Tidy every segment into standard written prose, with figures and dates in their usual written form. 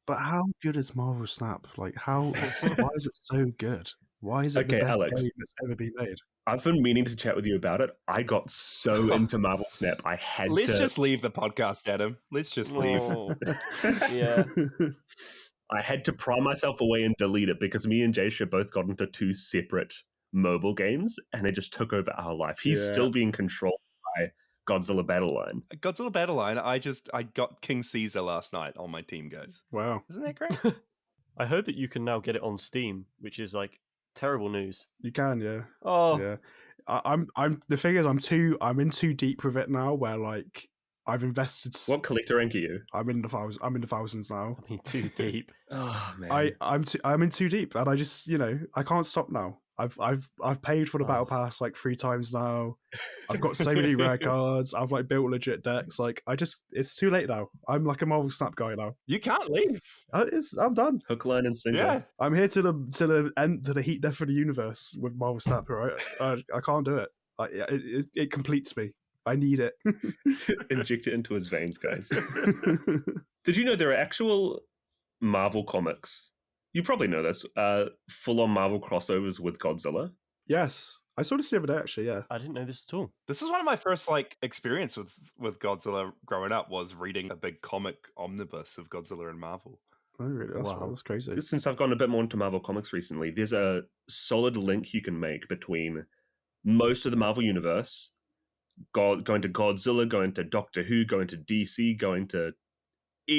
But how good is Marvel Snap? Like, why is it so good? Why is it the Okay, best Alex. game that's ever been made? I've been meaning to chat with you about it. I got so into Marvel Snap, I had Let's to... just leave the podcast, Adam. Let's just leave. Oh, yeah. I had to pry myself away and delete it because me and Jaysha both got into 2 separate mobile games and they just took over our life. He's still being controlled by Godzilla Battle Line. Godzilla Battle Line, I got King Caesar last night on my team, guys. Wow. Isn't that great? I heard that you can now get it on Steam, which is like terrible news. You can, yeah. Oh, Yeah. I'm the thing is I'm in too deep with it now where like I've invested What collector rank are you? I'm in the thousands now. I mean, too deep. Oh, man. I'm in too deep and I just, I can't stop now. I've paid for the battle pass like 3 times now. I've got so many rare cards. I've like built legit decks. Like it's too late now. I'm like a Marvel Snap guy now. You can't leave. I'm done. Hook, line, and sinker. Yeah. I'm here to the end, to the heat death of the universe with Marvel Snap. Right? I can't do it. It completes me. I need it. Inject it into his veins, guys. Did you know there are actual Marvel comics? You probably know this. Full-on Marvel crossovers with Godzilla. Yes, I saw this the other day. Actually, yeah. I didn't know this at all. This is one of my first experience with Godzilla growing up was reading a big comic omnibus of Godzilla and Marvel. Oh, really? That's crazy. Since I've gone a bit more into Marvel comics recently, there's a solid link you can make between most of the Marvel universe, going to Godzilla, going to Doctor Who, going to DC, going to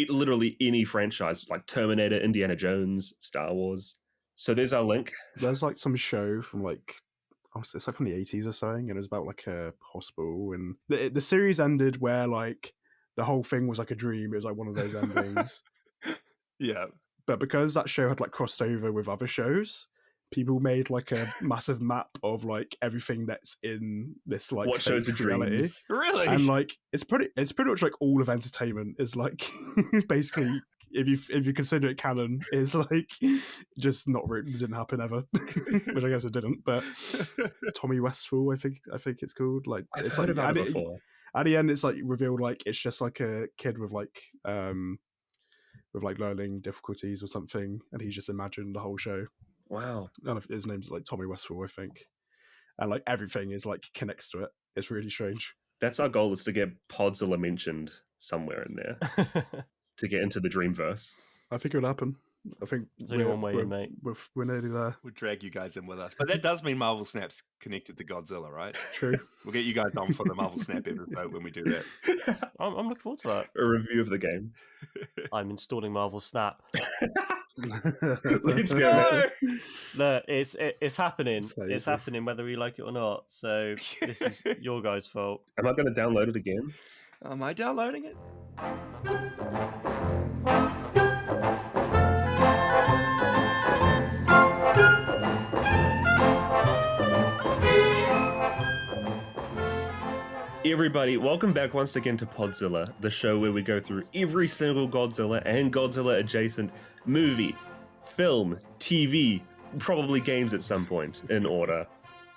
literally any franchise like Terminator, Indiana Jones, Star Wars. So there's our link. There's like some show from it's like from the 80s or something, and it was about like a hospital, and the series ended where like the whole thing was like a dream. It was like one of those endings. Yeah. But because that show had like crossed over with other shows, people made like a massive map of like everything that's in this like What shows are reality. dreams? Really? And like it's pretty much like all of entertainment is like basically if you consider it canon is like just not it didn't happen ever, which I guess it didn't. But Tommy Westfall, I think it's called. Like I've it's heard like about it before. at the end it's like revealed like it's just like a kid with like learning difficulties or something, and he just imagined the whole show. Wow. None of his name's like Tommy Westfall, I think, and like everything is like connects to it. It's really strange. That's our goal, is to get Podzilla mentioned somewhere in there to get into the Dreamverse. I think it would happen. I think There's only one way in, mate. We're nearly there. We'll drag you guys in with us. But that does mean Marvel Snap's connected to Godzilla, right? True. We'll get you guys on for the Marvel Snap episode when we do that. I'm looking forward to that. A review of the game. I'm installing Marvel Snap. Let's go. No, it's happening. So It's easy. happening whether we like it or not. So this is your guys' fault. Am I going to download it again? Am I downloading it? Everybody, welcome back once again to Podzilla, the show where we go through every single Godzilla and Godzilla adjacent movie, film, TV, probably games at some point in order.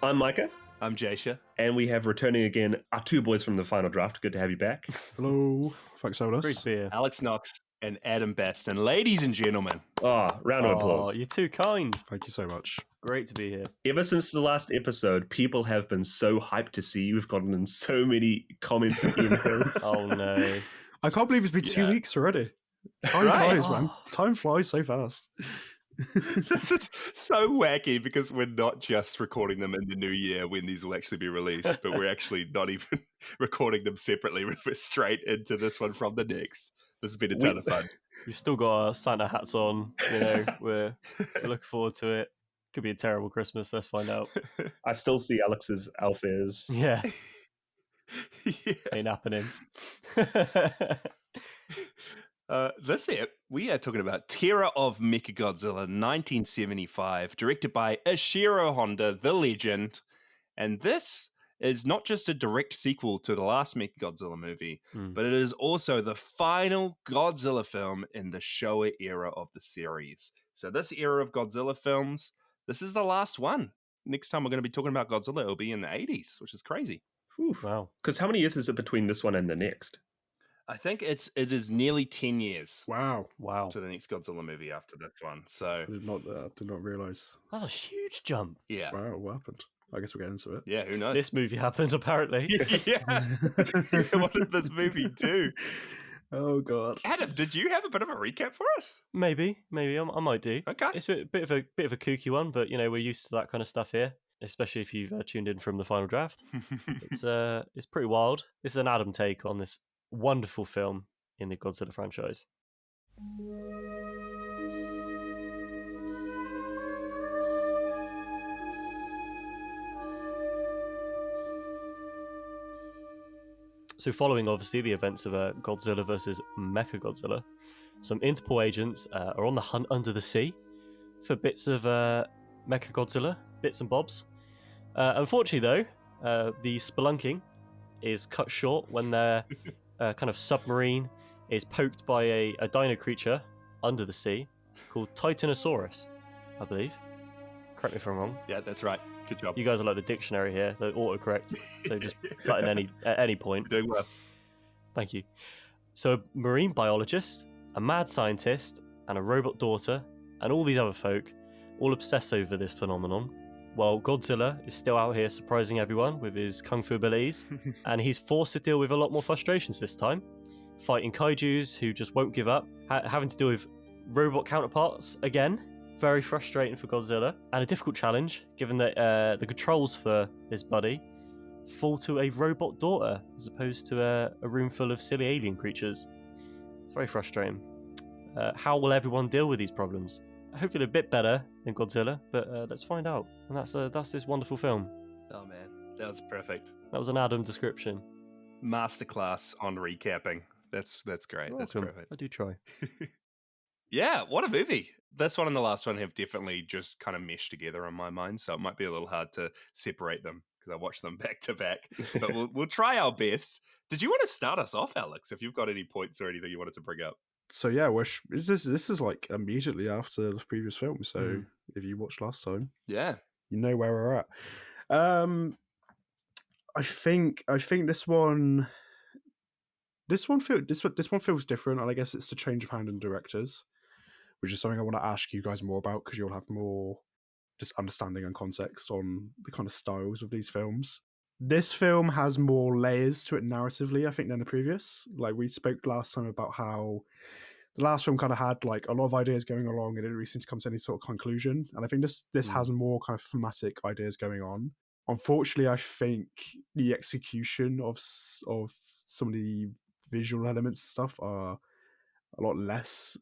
I'm Micah, I'm Jaysha. and we have returning again our 2 boys from the final draft. Good to have you back. Hello. Thanks for having us. Great to be here. Alex Knox and Adam Baston. Ladies and gentlemen. Round of Oh, applause. you're too kind. Thank you so much. It's great to be here. Ever since the last episode, people have been so hyped to see you. We've gotten in so many comments and emails. Oh no. I can't believe it's been 2 Yeah. weeks already. Time Right? flies, man. Time flies so fast. This is so wacky because we're not just recording them in the new year when these will actually be released, but we're actually not even recording them separately. We're straight into this one from the next. This has been a ton of fun. We've still got our Santa hats on. You know, we're looking forward to it. Could be a terrible Christmas. Let's find out. I still see Alex's Alfairs. Yeah, Yeah. ain't happening. This year, we are talking about Terror of Mechagodzilla 1975, directed by Ishiro Honda, the legend. And this is not just a direct sequel to the last Mechagodzilla movie, but it is also the final Godzilla film in the Showa era of the series. So this era of Godzilla films, this is the last one. Next time we're going to be talking about Godzilla, it'll be in the 80s, which is crazy. Wow. Because how many years is it between this one and the next? I think it is nearly 10 years Wow. Wow. to the next Godzilla movie after this one. So I did not realize. That's a huge jump. yeah, Wow, what happened? I guess we'll get into it. yeah, who knows? This movie happened, apparently. Yeah, what did this movie do? Oh god. Adam, did you have a bit of a recap for us? Maybe I might do. Okay. It's a bit of a kooky one, but we're used to that kind of stuff here, especially if you've tuned in from the final draft. It's pretty wild. This is an Adam take on this wonderful film in the Godzilla franchise. So, following obviously the events of Godzilla versus Mechagodzilla, some Interpol agents are on the hunt under the sea for bits of Mechagodzilla, bits and bobs. Unfortunately, though, the spelunking is cut short when their kind of submarine is poked by a dino creature under the sea called Titanosaurus, I believe. Correct me if I'm wrong. Yeah, that's right. Good job. You guys are like the dictionary here, the autocorrect. So just butt in at any point. You're doing well. Thank you. So a marine biologist, a mad scientist, and a robot daughter, and all these other folk all obsess over this phenomenon, while Godzilla is still out here surprising everyone with his kung fu abilities, and he's forced to deal with a lot more frustrations this time, fighting kaijus who just won't give up, having to deal with robot counterparts again. Very frustrating for Godzilla, and a difficult challenge given that the controls for this buddy fall to a robot daughter as opposed to a room full of silly alien creatures. It's very frustrating. How will everyone deal with these problems? Hopefully a bit better than Godzilla, but let's find out. And that's this wonderful film. Oh man, that was perfect. That was an Adam description. Masterclass on recapping. That's great. You're That's welcome. perfect. I do try. Yeah, what a movie. This one and the last one have definitely just kind of meshed together in my mind, so it might be a little hard to separate them because I watched them back to back. But we'll try our best. Did you want to start us off, Alex, if you've got any points or anything you wanted to bring up? So yeah, this is like immediately after the previous film. So if you watched last time, Yeah. you know where we're at. I think this one feels different, and I guess it's the change of hand in directors, which is something I want to ask you guys more about because you'll have more just understanding and context on the kind of styles of these films. This film has more layers to it narratively, I think, than the previous. Like we spoke last time about how the last film kind of had like a lot of ideas going along and it didn't really seem to come to any sort of conclusion. And I think this has more kind of thematic ideas going on. Unfortunately, I think the execution of some of the visual elements and stuff are a lot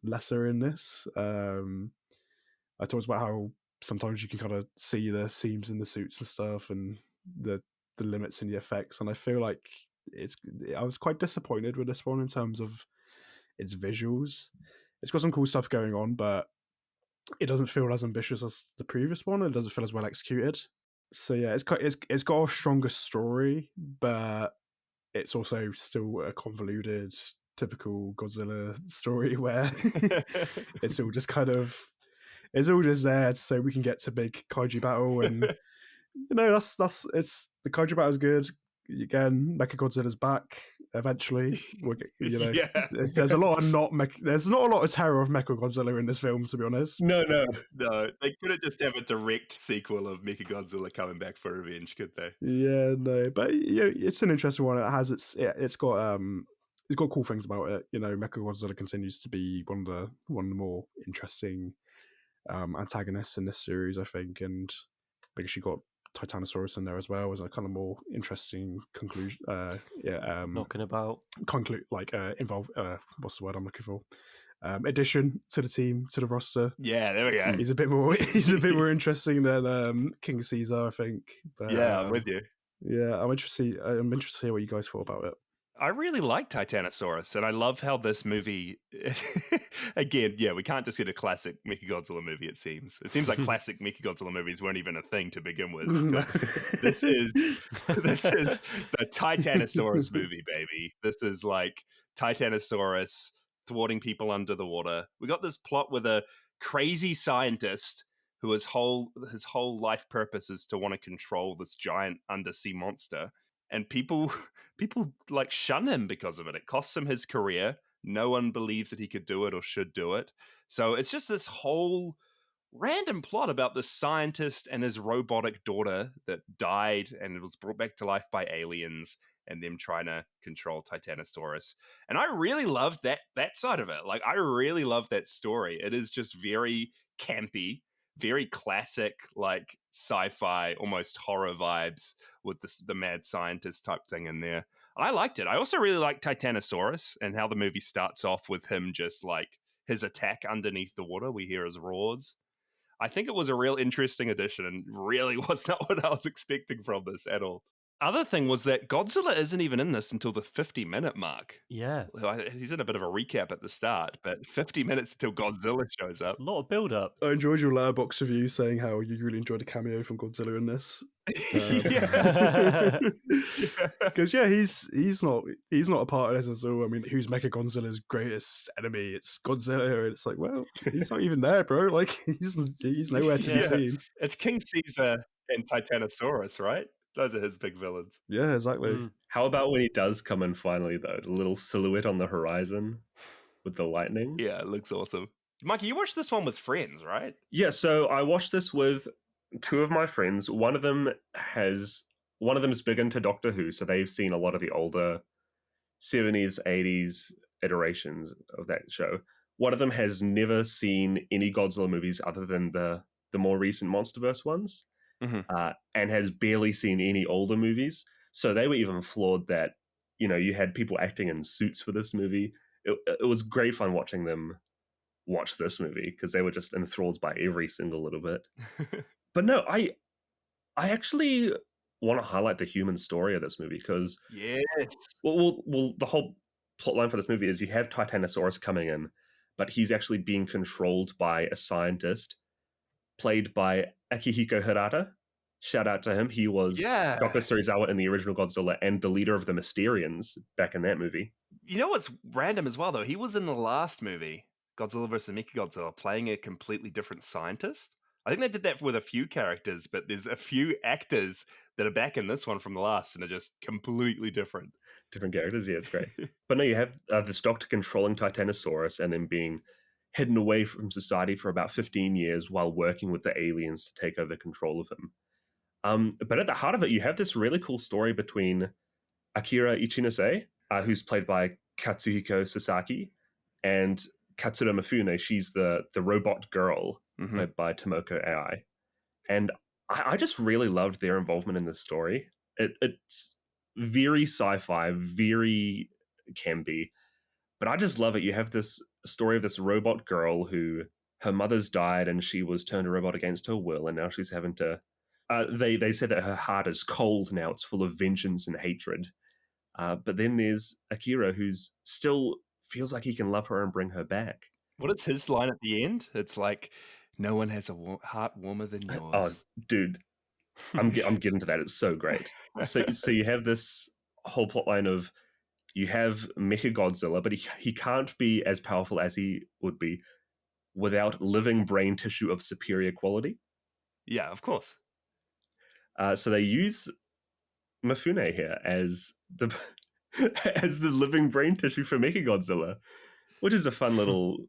lesser in this. I talked about how sometimes you can kind of see the seams in the suits and stuff and the limits in the effects, and I feel like I was quite disappointed with this one in terms of its visuals. It's got some cool stuff going on, but it doesn't feel as ambitious as the previous one. It doesn't feel as well executed. So yeah, it's got a stronger story, but it's also still a convoluted, typical Godzilla story where it's all just there so we can get to big kaiju battle, and that's it's the kaiju battle is good. Again, Mechagodzilla's back eventually. Yeah. There's a lot of there's not a lot of terror of Mechagodzilla in this film, to be honest. No. They couldn't just have a direct sequel of Mechagodzilla coming back for revenge, could they? Yeah, no, but it's an interesting one. It's got cool things about it. Mechagodzilla continues to be one of the more interesting antagonists in this series, I think, and I guess you got Titanosaurus in there as well as a kind of more interesting conclusion. Knocking about. Involve. What's the word I'm looking for? Addition to the team, to the roster. Yeah, there we go. He's a bit more interesting than King Caesar, I think. But, yeah, I'm with you. Yeah, I'm interested to hear what you guys thought about it. I really like Titanosaurus, and I love how this movie, again, yeah, we can't just get a classic Mechagodzilla movie, it seems. It seems like classic Mechagodzilla movies weren't even a thing to begin with. This is the Titanosaurus movie, baby. This is like Titanosaurus thwarting people under the water. We got this plot with a crazy scientist who his whole life purpose is to want to control this giant undersea monster. and people like shun him because of it. It costs him his career. No one believes that he could do it or should do it. So it's just this whole random plot about this scientist and his robotic daughter that died and was brought back to life by aliens, and them trying to control Titanosaurus. And I really loved that side of it. Like, I really love that story. It is just very campy, very classic, like sci-fi, almost horror vibes with the mad scientist type thing in there. I liked it. I also really liked Titanosaurus and how the movie starts off with him just like his attack underneath the water. We hear his roars. I think it was a real interesting addition and really was not what I was expecting from this at all. Other thing was that Godzilla isn't even in this until the 50-minute mark. Yeah. He's in a bit of a recap at the start, but 50 minutes until Godzilla shows up. It's a lot of build up. I enjoyed your letterbox review saying how you really enjoyed a cameo from Godzilla in this. Yeah. Because he's not a part of this at all. I mean, who's Mechagodzilla's greatest enemy? It's Godzilla. And it's like, well, he's not even there, bro. Like he's nowhere to be seen. It's King Caesar and Titanosaurus, right? Those are his big villains. Yeah, exactly. How about when he does come in finally, though? The little silhouette on the horizon with the lightning. Yeah, it looks awesome. Mikey, you watched this one with friends, right? Yeah, so I watched this with two of my friends. One of them is big into Doctor Who, so they've seen a lot of the older 70s, 80s iterations of that show. One of them has never seen any Godzilla movies other than the more recent MonsterVerse ones. And has barely seen any older movies. So they were even floored that, you had people acting in suits for this movie. It was great fun watching them watch this movie because they were just enthralled by every single little bit. But no, I actually want to highlight the human story of this movie because yes. Well, the whole plotline for this movie is you have Titanosaurus coming in, but he's actually being controlled by a scientist played by Akihiko Hirata. Shout out to him. He was Dr. Serizawa in the original Godzilla and the leader of the Mysterians back in that movie. You know what's random as well, though? He was in the last movie, Godzilla vs. Mechagodzilla, playing a completely different scientist. I think they did that with a few characters, but there's a few actors that are back in this one from the last and are just completely different. Different characters, yeah, it's great. But no, you have this doctor controlling Titanosaurus and then being hidden away from society for about 15 years while working with the aliens to take over control of him. But at the heart of it, you have this really cool story between Akira Ichinose, who's played by Katsuhiko Sasaki, and Katsura Mifune. She's the robot girl played by Tomoko AI. And I just really loved their involvement in this story. It's very sci-fi, very campy, but I just love it. You have this story of this robot girl who her mother's died and she was turned a robot against her will, and now she's having to they say that her heart is cold now. It's full of vengeance and hatred. But then there's Akira, who's still feels like he can love her and bring her back. What is his line at the end? It's like, no one has a heart warmer than yours. Oh, dude. I'm getting to that. It's so great. So you have this whole plotline of you have Mechagodzilla, but he can't be as powerful as he would be without living brain tissue of superior quality. Yeah, of course. So they use Mifune here as the living brain tissue for Mechagodzilla, which is a fun little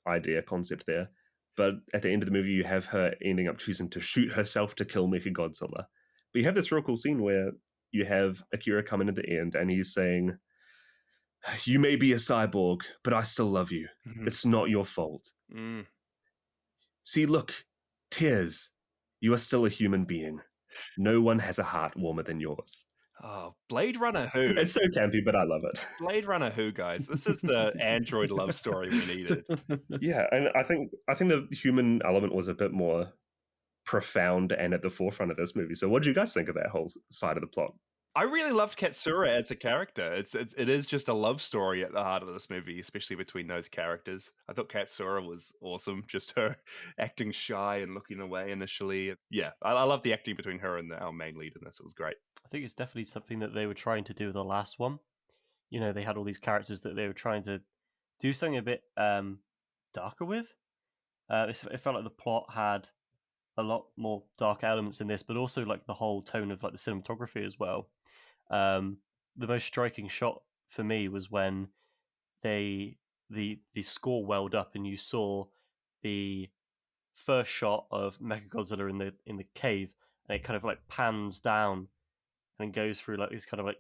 idea concept there. But at the end of the movie, you have her ending up choosing to shoot herself to kill Mechagodzilla. But you have this real cool scene where you have Akira come in at the end and he's saying, "You may be a cyborg, but I still love you. It's not your fault. See, look, tears. You are still a human being. No one has a heart warmer than yours." Oh, Blade Runner who? It's so campy, but I love it. Blade Runner who, guys? This is the android love story we needed. Yeah, and I think the human element was a bit more profound and at the forefront of this movie. So what do you guys think of that whole side of the plot? I really loved Katsura as a character. It is just a love story at the heart of this movie, especially between those characters. I thought Katsura was awesome, just her acting shy and looking away initially. Yeah, I love the acting between her and our main lead in this. It was great. I think it's definitely something that they were trying to do with the last one. You know, they had all these characters that they were trying to do something a bit darker with. It felt like the plot had a lot more dark elements in this, but also like the whole tone of like the cinematography as well. The most striking shot for me was when the score welled up and you saw the first shot of Mechagodzilla in the cave, and it kind of like pans down and goes through like this kind of like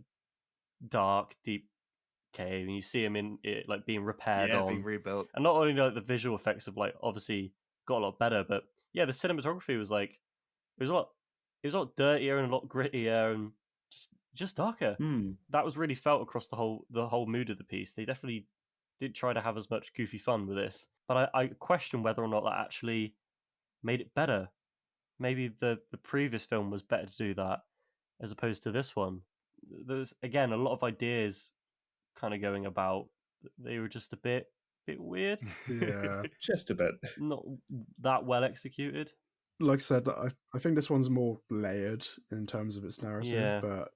dark, deep cave, and you see him in it like being repaired on, being rebuilt. and not only like the visual effects of like obviously got a lot better, but yeah, the cinematography was like it was a lot dirtier and a lot grittier and just darker. That was really felt across the whole mood of the piece. They definitely did try to have as much goofy fun with this, but I question whether or not that actually made it better. Maybe the previous film was better to do that as opposed to this one. There's again a lot of ideas kind of going about. They were just a bit weird. Yeah. Just a bit. Not that well executed. Like I said, I think this one's more layered in terms of its narrative, Yeah. but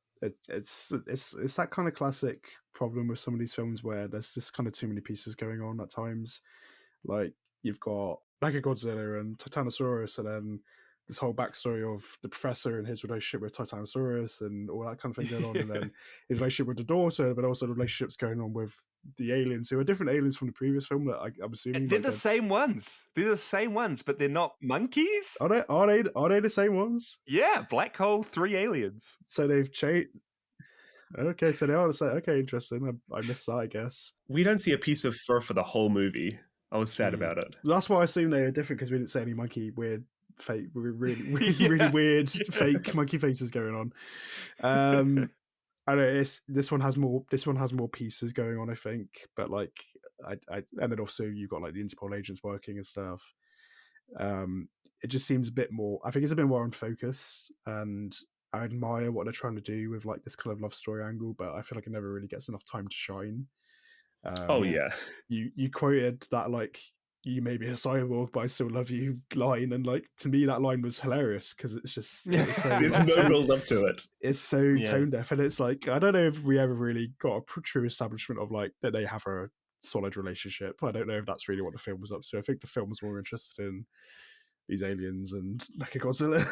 it's that kind of classic problem with some of these films where there's just kind of too many pieces going on at times. Like you've got Mechagodzilla and Titanosaurus, and then this whole backstory of the professor and his relationship with Titanosaurus and all that kind of thing going on, and then his relationship with the daughter, but also the relationships going on with the aliens, who are different aliens from the previous film. That I'm assuming They're like, the same ones. They're the same ones, but they're not monkeys. Are they the same ones? Yeah, black hole, 3 aliens. So they've changed. Okay, so they are the same. Okay, interesting. I missed that, I guess. We don't see a piece of fur for the whole movie. I was sad about it. That's why I assume they are different, because we didn't see any fake, really weird fake monkey faces going on. I know this one has more pieces going on, I think, but like I and then also you've got like the Interpol agents working and stuff. It just seems a bit more. I think it's a bit more on focus, and I admire what they're trying to do with like this kind of love story angle, but I feel like it never really gets enough time to shine. You quoted that like, you may be a cyborg, but I still love you line, and like to me that line was hilarious because it's just there's no build up to it. It's so tone deaf, and it's like I don't know if we ever really got a true establishment of like that they have a solid relationship. I don't know if that's really what the film was up to. I think the film was more interested in these aliens and Mechagodzilla.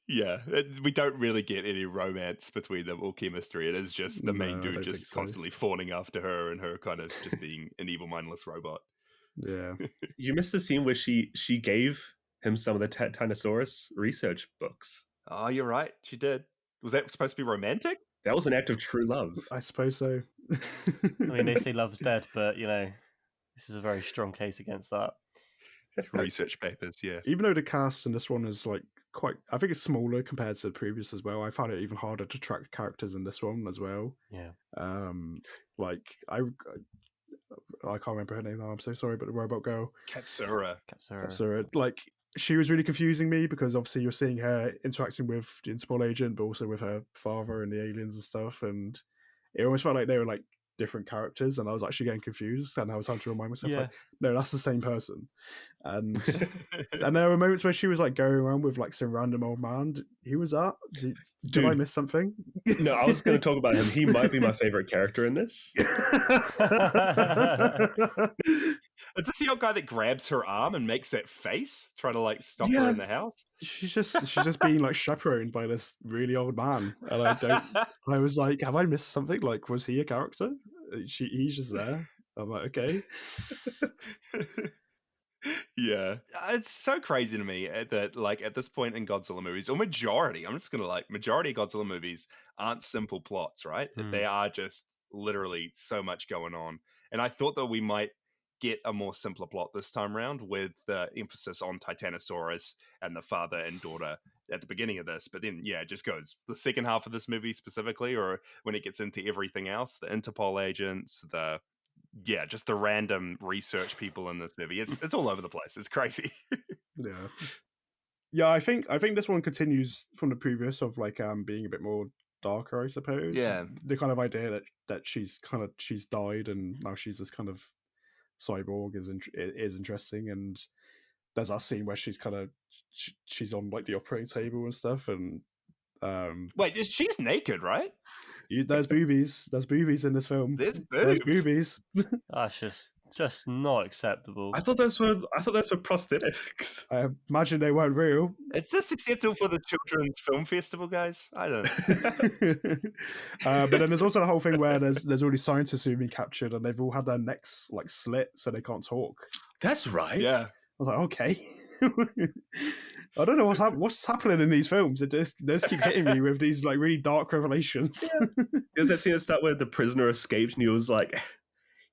Yeah. We don't really get any romance between them or chemistry. It is just the main dude just constantly fawning after her, and her kind of just being an evil, mindless robot. Yeah. You missed the scene where she gave him some of the Titanosaurus research books. Oh, you're right. She did. Was that supposed to be romantic? That was an act of true love. I suppose so. I mean, they say love's dead, but you know, this is a very strong case against that. Research papers, yeah. Even though the cast in this one is like quite, I think it's smaller compared to the previous as well. I found it even harder to track characters in this one as well. Yeah. Like I can't remember her name now. I'm so sorry, but the robot girl, Katsura. Like she was really confusing me because obviously you're seeing her interacting with the Interpol agent, but also with her father and the aliens and stuff, and it almost felt like they were like different characters, and I was actually getting confused, and I was having to remind myself like, no, that's the same person. And and there were moments where she was like going around with like some random old man. Who was that? Did I miss something? No, I was going to talk about him. He might be my favorite character in this. Is this the old guy that grabs her arm and makes that face, trying to like stop her in the house? She's just being like chaperoned by this really old man, and I was like, have I missed something? Like, was he a character? He's just there. I'm like, okay. Yeah, it's so crazy to me that like at this point in Godzilla movies, or majority of Godzilla movies aren't simple plots, right? They are just literally so much going on. And I thought that we might get a more simpler plot this time around, with the emphasis on Titanosaurus and the father and daughter at the beginning of this. But then, yeah, it just goes the second half of this movie specifically, or when it gets into everything else, the Interpol agents, just the random research people in this movie. It's all over the place. It's crazy. Yeah, I think this one continues from the previous of like being a bit more darker, I suppose. Yeah. The kind of idea that she's died and now she's this kind of cyborg is interesting, and there's that scene where she's kind of she's on like the operating table and stuff, and wait, she's naked, right? There's boobies in this film. There's boobies. That's just Just not acceptable. I thought those were prosthetics. I imagine they weren't real. Is this acceptable for the Children's Film Festival, guys? I don't But then there's also the whole thing where there's all these scientists who've been captured and they've all had their necks like slit so they can't talk. That's right. Yeah. I was like, okay. I don't know what's happening in these films. They just keep hitting me with these like really dark revelations. There's that scene at the start where the prisoner escaped and he was like,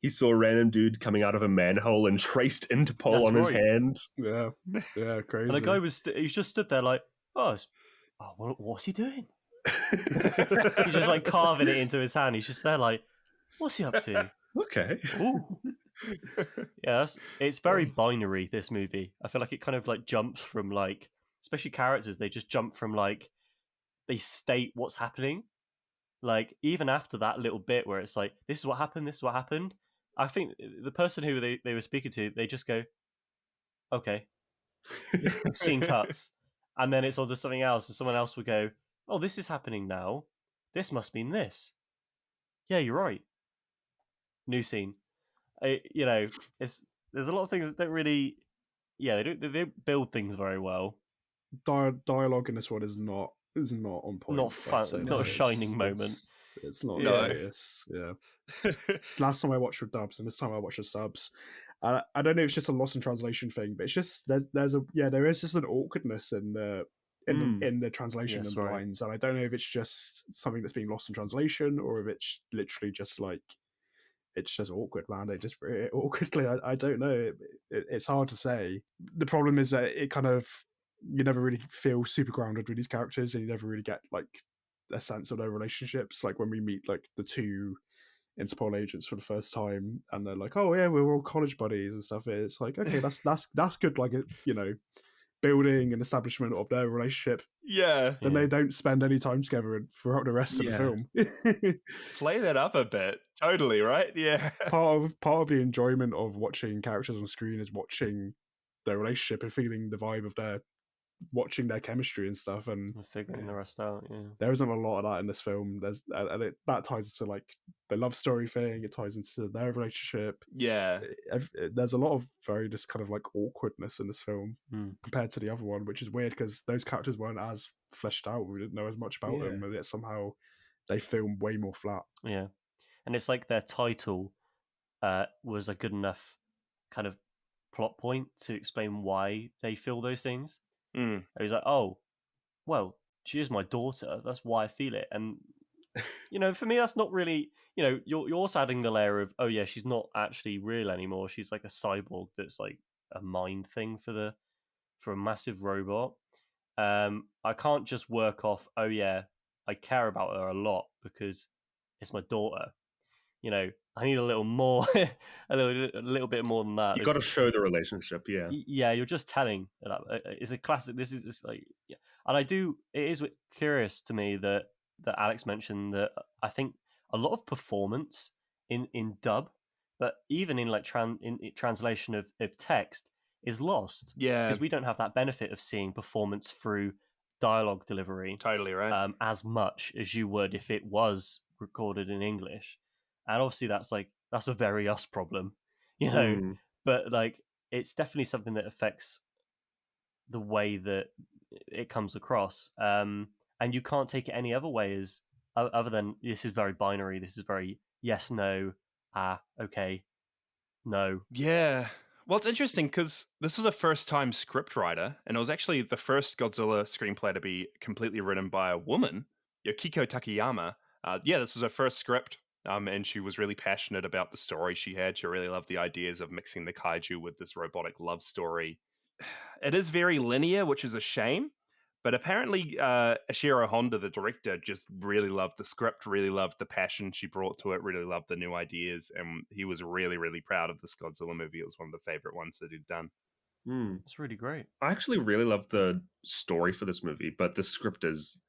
he saw a random dude coming out of a manhole and traced Interpol That's on his right. hand. Yeah, crazy. And the guy was he's just stood there like, what's he doing? He's just like carving it into his hand. He's just there like, what's he up to? Okay. Ooh. Yeah, it's very binary, this movie. I feel like it kind of like jumps from like, especially characters, they just jump from like, they state what's happening. Like, even after that little bit where it's like, this is what happened. I think the person who they were speaking to, they just go, okay. Scene cuts. And then it's on to something else, and someone else would go, oh, this is happening now. This must mean this. Yeah, you're right. New scene. There's a lot of things that don't really, they don't build things very well. Dialogue in this one is not on point. Not fun. It's not a shining moment. It's not No. hilarious. Yeah. Last time I watched with dubs, and this time I watched with subs. I don't know if it's just a loss in translation thing, but it's just there is just an awkwardness in the translation Yes, of the right. lines, and I don't know if it's just something that's being lost in translation or if it's literally just like it's just awkward, man. It just awkwardly. I don't know. It's hard to say. The problem is that it kind of you never really feel super grounded with these characters, and you never really get like a sense of their relationships. Like when we meet like the two Interpol agents for the first time, and they're like, "Oh yeah, we're all college buddies and stuff." It's like, okay, that's good. Like building and establishment of their relationship. Yeah. Then they don't spend any time together throughout the rest of the film. Play that up a bit. Totally, right? Yeah. part of the enjoyment of watching characters on screen is watching their relationship and feeling the vibe of watching their chemistry and stuff, and Figuring the rest out. Yeah. there isn't a lot of that in this film. That ties into like the love story thing. It ties into their relationship. Yeah. There's a lot of very just kind of like awkwardness in this film compared to the other one, which is weird because those characters weren't as fleshed out. We didn't know as much about them, and yet somehow they film way more flat. Yeah, and it's like their title was a good enough kind of plot point to explain why they feel those things. Mm. It was like, oh, well, she is my daughter. That's why I feel it. And for me, that's not really. You're also adding the layer of, oh yeah, she's not actually real anymore. She's like a cyborg that's like a mind thing for a massive robot. I can't just work off, oh yeah, I care about her a lot because it's my daughter. I need a little more, a little bit more than that. You got to show the relationship, yeah. Yeah, you're just telling. It's a classic. This is like, yeah. And it is curious to me that Alex mentioned that I think a lot of performance in dub, but even in like translation of text is lost. Yeah. Because we don't have that benefit of seeing performance through dialogue delivery. Totally, right. As much as you would if it was recorded in English. And obviously that's a very us problem, but like it's definitely something that affects the way that it comes across. And you can't take it any other way as other than this is very binary. This is very yes, no, okay, no. Yeah. Well, it's interesting because this was a first-time scriptwriter, and it was actually the first Godzilla screenplay to be completely written by a woman, Yukiko Takayama. This was her first script. And she was really passionate about the story she had. She really loved the ideas of mixing the kaiju with this robotic love story. It is very linear, which is a shame. But apparently, Ishiro Honda, the director, just really loved the script, really loved the passion she brought to it, really loved the new ideas. And he was really, really proud of this Godzilla movie. It was one of the favorite ones that he'd done. It's really great. I actually really loved the story for this movie, but the script is...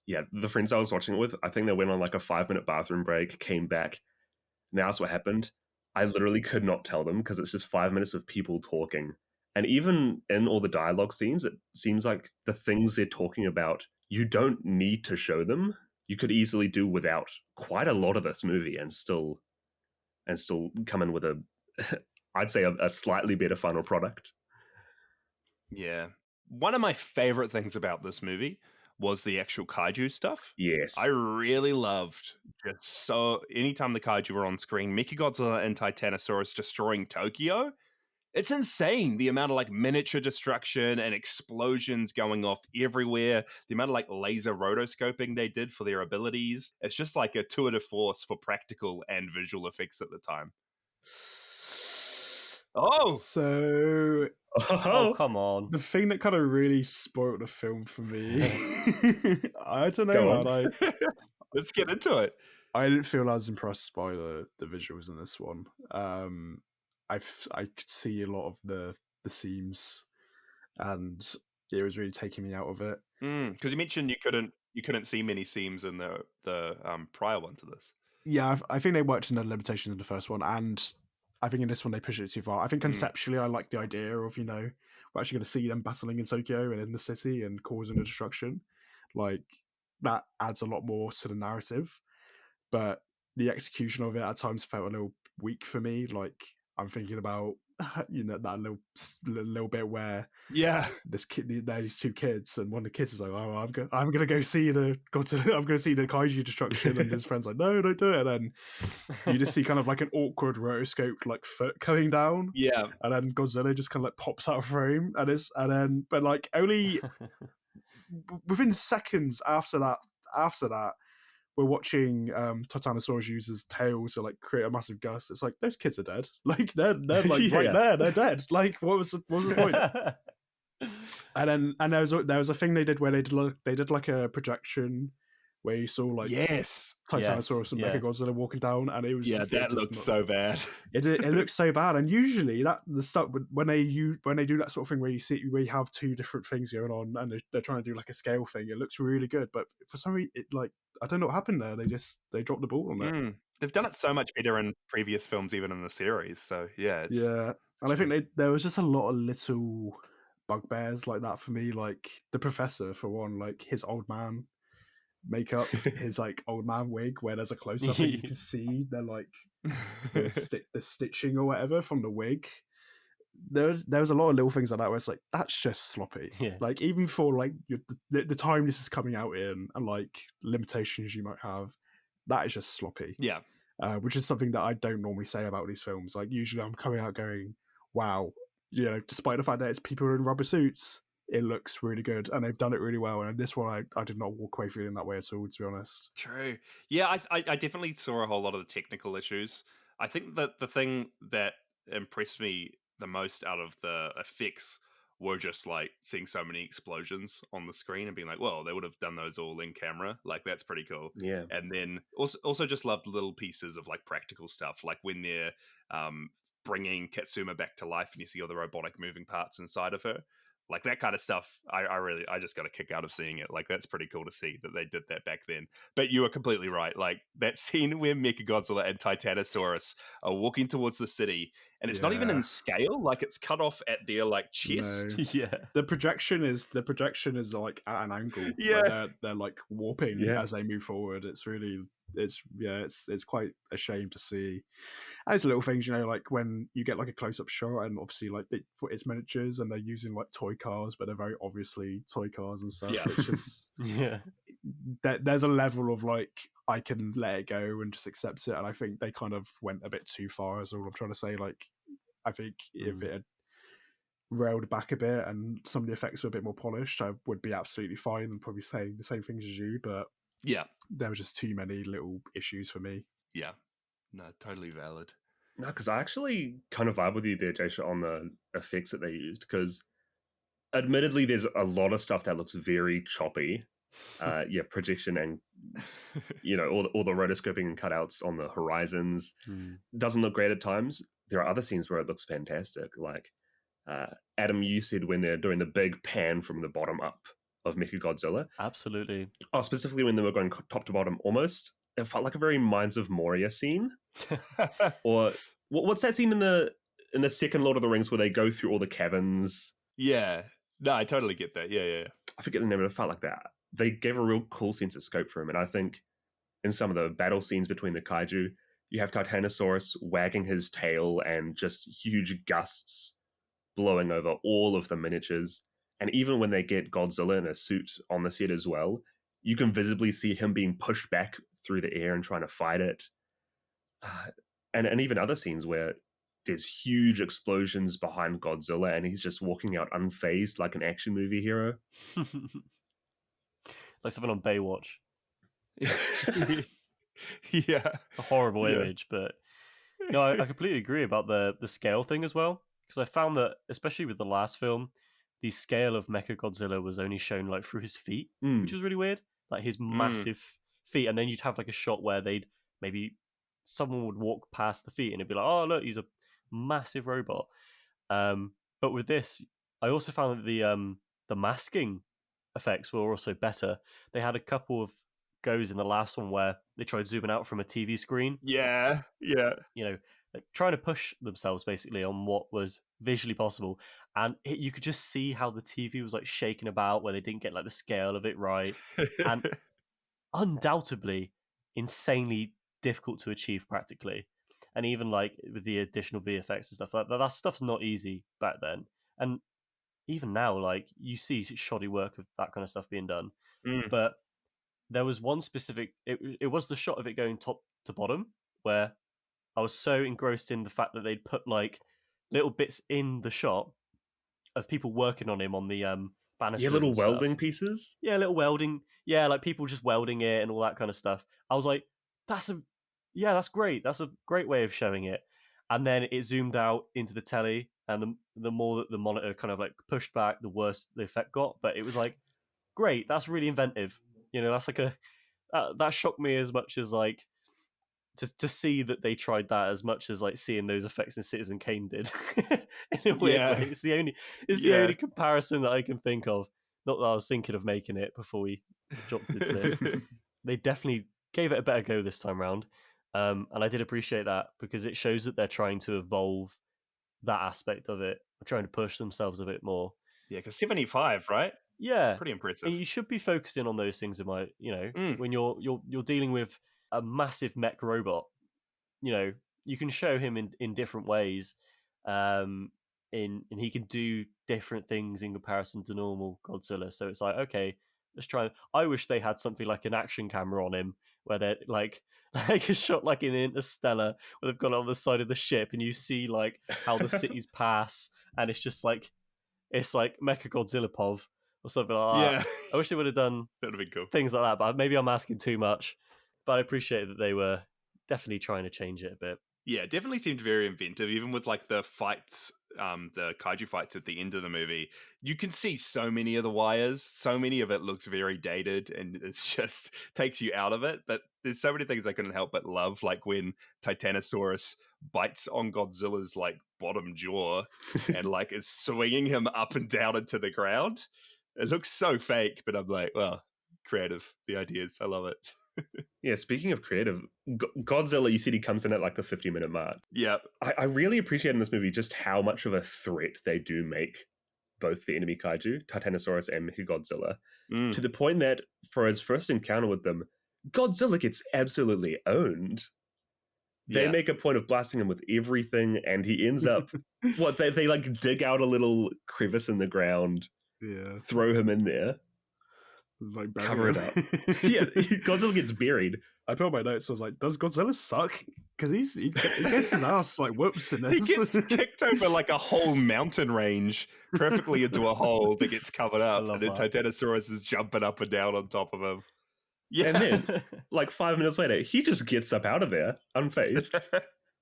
Yeah, the friends I was watching it with, I think they went on like a 5-minute bathroom break, came back. Now that's what happened. I literally could not tell them because it's just 5 minutes of people talking. And even in all the dialogue scenes, it seems like the things they're talking about, you don't need to show them. You could easily do without quite a lot of this movie and still come in with a I'd say a slightly better final product. Yeah. One of my favorite things about this movie was the actual kaiju stuff. Yes. I really loved just so anytime the kaiju were on screen, Mechagodzilla and Titanosaurus destroying Tokyo. It's insane the amount of like miniature destruction and explosions going off everywhere. The amount of like laser rotoscoping they did for their abilities. It's just like a tour de force for practical and visual effects at the time. Oh, So Oh, come on. the thing that kind of really spoiled the film for me, I don't know, Go man. on. let's get into it. I didn't feel I was impressed by the visuals in this one. I could see a lot of the seams, and it was really taking me out of it. Because you mentioned you couldn't see many seams in the prior one to this. Yeah, I think they worked in the limitations in the first one, and I think in this one they pushed it too far. I think conceptually I like the idea of, we're actually going to see them battling in Tokyo and in the city and causing the destruction. Like, that adds a lot more to the narrative. But the execution of it at times felt a little weak for me. Like, I'm thinking about, that little bit where this kid, there's two kids, and one of the kids is like, "Oh, I'm gonna go see the Godzilla, I'm gonna see the kaiju destruction," and his friend's like, "No, don't do it." And then you just see kind of like an awkward rotoscoped like foot coming down, and then Godzilla just kind of like pops out of frame, but like only within seconds after that. We're watching Titanosaurus use his tail to like create a massive gust. It's like, those kids are dead. Like they're like right there, they're dead. Like what was the point? And there was a thing they did where they did like a projection where you saw like Titanosaurus and Mechagodzilla walking down, and it was that looked so bad. It looked so bad, and usually that the stuff when they do that sort of thing where you have two different things going on and they're trying to do like a scale thing, it looks really good. But for some reason, I don't know what happened there. They dropped the ball on it. They've done it so much better in previous films, even in the series. So and I think there was just a lot of little bugbears like that for me. Like the professor, for one, like his old man makeup, his like old man wig, where there's a close up and you can see they're like the stitching or whatever from the wig. There was a lot of little things like that where it's like, that's just sloppy. Like even for like the time this is coming out in and like limitations you might have, that is just sloppy. Which is something that I don't normally say about these films. Like usually I'm coming out going, wow, despite the fact that it's people in rubber suits, it looks really good and they've done it really well. And this one, I did not walk away feeling that way at all, to be honest. True. Yeah, I definitely saw a whole lot of the technical issues. I think that the thing that impressed me the most out of the effects were just like seeing so many explosions on the screen and being like, well, they would have done those all in camera. Like, that's pretty cool. Yeah. And then also just loved little pieces of like practical stuff, like when they're bringing Katsuma back to life and you see all the robotic moving parts inside of her. Like that kind of stuff, I just got a kick out of seeing it. Like that's pretty cool to see that they did that back then. But you are completely right. Like that scene where Mechagodzilla and Titanosaurus are walking towards the city, and it's not even in scale. Like it's cut off at their like chest. No. The projection is like at an angle. Like they're like warping as they move forward. It's really it's quite a shame to see. And it's little things, like when you get like a close-up shot and obviously like it's miniatures and they're using like toy cars, but they're very obviously toy cars and stuff. It's just there's a level of like, I can let it go and just accept it, and I think they kind of went a bit too far, is all I'm trying to say. Like I think if it had railed back a bit and some of the effects were a bit more polished, I would be absolutely fine and probably saying the same things as you, but there were just too many little issues for me. No, totally valid. No, because I actually kind of vibe with you there, Jasha, on the effects that they used, because admittedly there's a lot of stuff that looks very choppy. Projection and all the rotoscoping and cutouts on the horizons doesn't look great at times. There are other scenes where it looks fantastic. Like Adam, you said when they're doing the big pan from the bottom up of Mechagodzilla. Absolutely. Oh, specifically when they were going top to bottom, almost it felt like a very Minds of Moria scene. Or what's that scene in the second Lord of the Rings where they go through all the caverns? No, I totally get that. I forget the name, but it felt like that. They gave a real cool sense of scope for him, and I think in some of the battle scenes between the kaiju, You have Titanosaurus wagging his tail and just huge gusts blowing over all of the miniatures. And even when they get Godzilla in a suit on the set as well, you can visibly see him being pushed back through the air and trying to fight it. And even other scenes where there's huge explosions behind Godzilla and he's just walking out unfazed like an action movie hero. Like something on Baywatch. Yeah. It's a horrible Yeah. image, but no, I completely agree about the scale thing as well. Because I found that, especially with the last film, the scale of Mechagodzilla was only shown like through his feet, which was really weird. Like his massive feet, and then you'd have like a shot where someone would walk past the feet and it'd be like, oh look, he's a massive robot. But with this, I also found that the masking effects were also better. They had a couple of goes in the last one where they tried zooming out from a TV screen. Yeah. Like trying to push themselves basically on what was visually possible, and you could just see how the TV was like shaking about where they didn't get like the scale of it right, and undoubtedly insanely difficult to achieve practically. And even like with the additional VFX and stuff, that stuff's not easy back then. And even now, like you see shoddy work of that kind of stuff being done. But there was one specific, it was the shot of it going top to bottom where I was so engrossed in the fact that they'd put like little bits in the shot of people working on him on the banisters. Yeah, little and stuff. welding pieces. Yeah, little welding. Yeah, like people just welding it and all that kind of stuff. I was like, that's great. That's a great way of showing it. And then it zoomed out into the telly, and the more that the monitor kind of like pushed back, the worse the effect got. But it was like, great. That's really inventive. That's like that shocked me as much as like to see that they tried that as much as like seeing those effects in Citizen Kane did. In a weird way, it's the only comparison that I can think of. Not that I was thinking of making it before we jumped into this. They definitely gave it a better go this time round, and I did appreciate that because it shows that they're trying to evolve that aspect of it, trying to push themselves a bit more. Yeah, because 75, right? Yeah, Pretty impressive. and you should be focusing on those things. When you're dealing with a massive mech robot, you can show him in different ways, and he can do different things in comparison to normal Godzilla. So it's like, okay, let's try. I wish they had something like an action camera on him, where they're like a shot like in Interstellar, where they've gone on the side of the ship, and you see like how the cities pass, and it's just like Mechagodzilla Pov or something like that. I wish they would have done That'd be cool. things like that, but maybe I'm asking too much. But I appreciate that they were definitely trying to change it a bit. Yeah, it definitely seemed very inventive. Even with like the fights, the kaiju fights at the end of the movie, you can see so many of the wires. So many of it looks very dated, and it's just takes you out of it. But there's so many things I couldn't help but love, like when Titanosaurus bites on Godzilla's like bottom jaw and like is swinging him up and down into the ground. It looks so fake, but I'm like, well, creative. The ideas, I love it. Yeah, speaking of creative, Godzilla, you said he comes in at like the 50-minute mark. Yeah. I really appreciate in this movie just how much of a threat they do make both the enemy kaiju, Titanosaurus and Mechagodzilla, to the point that for his first encounter with them, Godzilla gets absolutely owned. They make a point of blasting him with everything, and he ends up, they like dig out a little crevice in the ground, throw him in there. Like cover it up. Yeah, Godzilla gets buried. I put on my notes. I was like, "Does Godzilla suck?" Because he gets his ass like whoops in this. He gets kicked over like a whole mountain range, perfectly into a hole that gets covered up, and then Titanosaurus is jumping up and down on top of him. Yeah, and then like 5 minutes later, he just gets up out of there unfazed.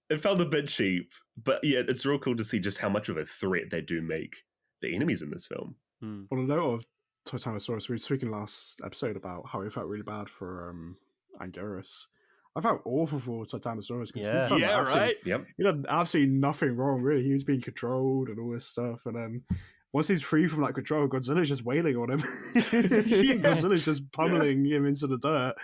It felt a bit cheap, but yeah, it's real cool to see just how much of a threat they do make the enemies in this film. On a note of Titanosaurus, we were speaking last episode about how we felt really bad for Anguirus. I felt awful for Titanosaurus because he's done right. Yep. He done absolutely nothing wrong, really. He was being controlled and all this stuff, and then once he's free from that control, Godzilla's just wailing on him. Godzilla's just pummeling him into the dirt.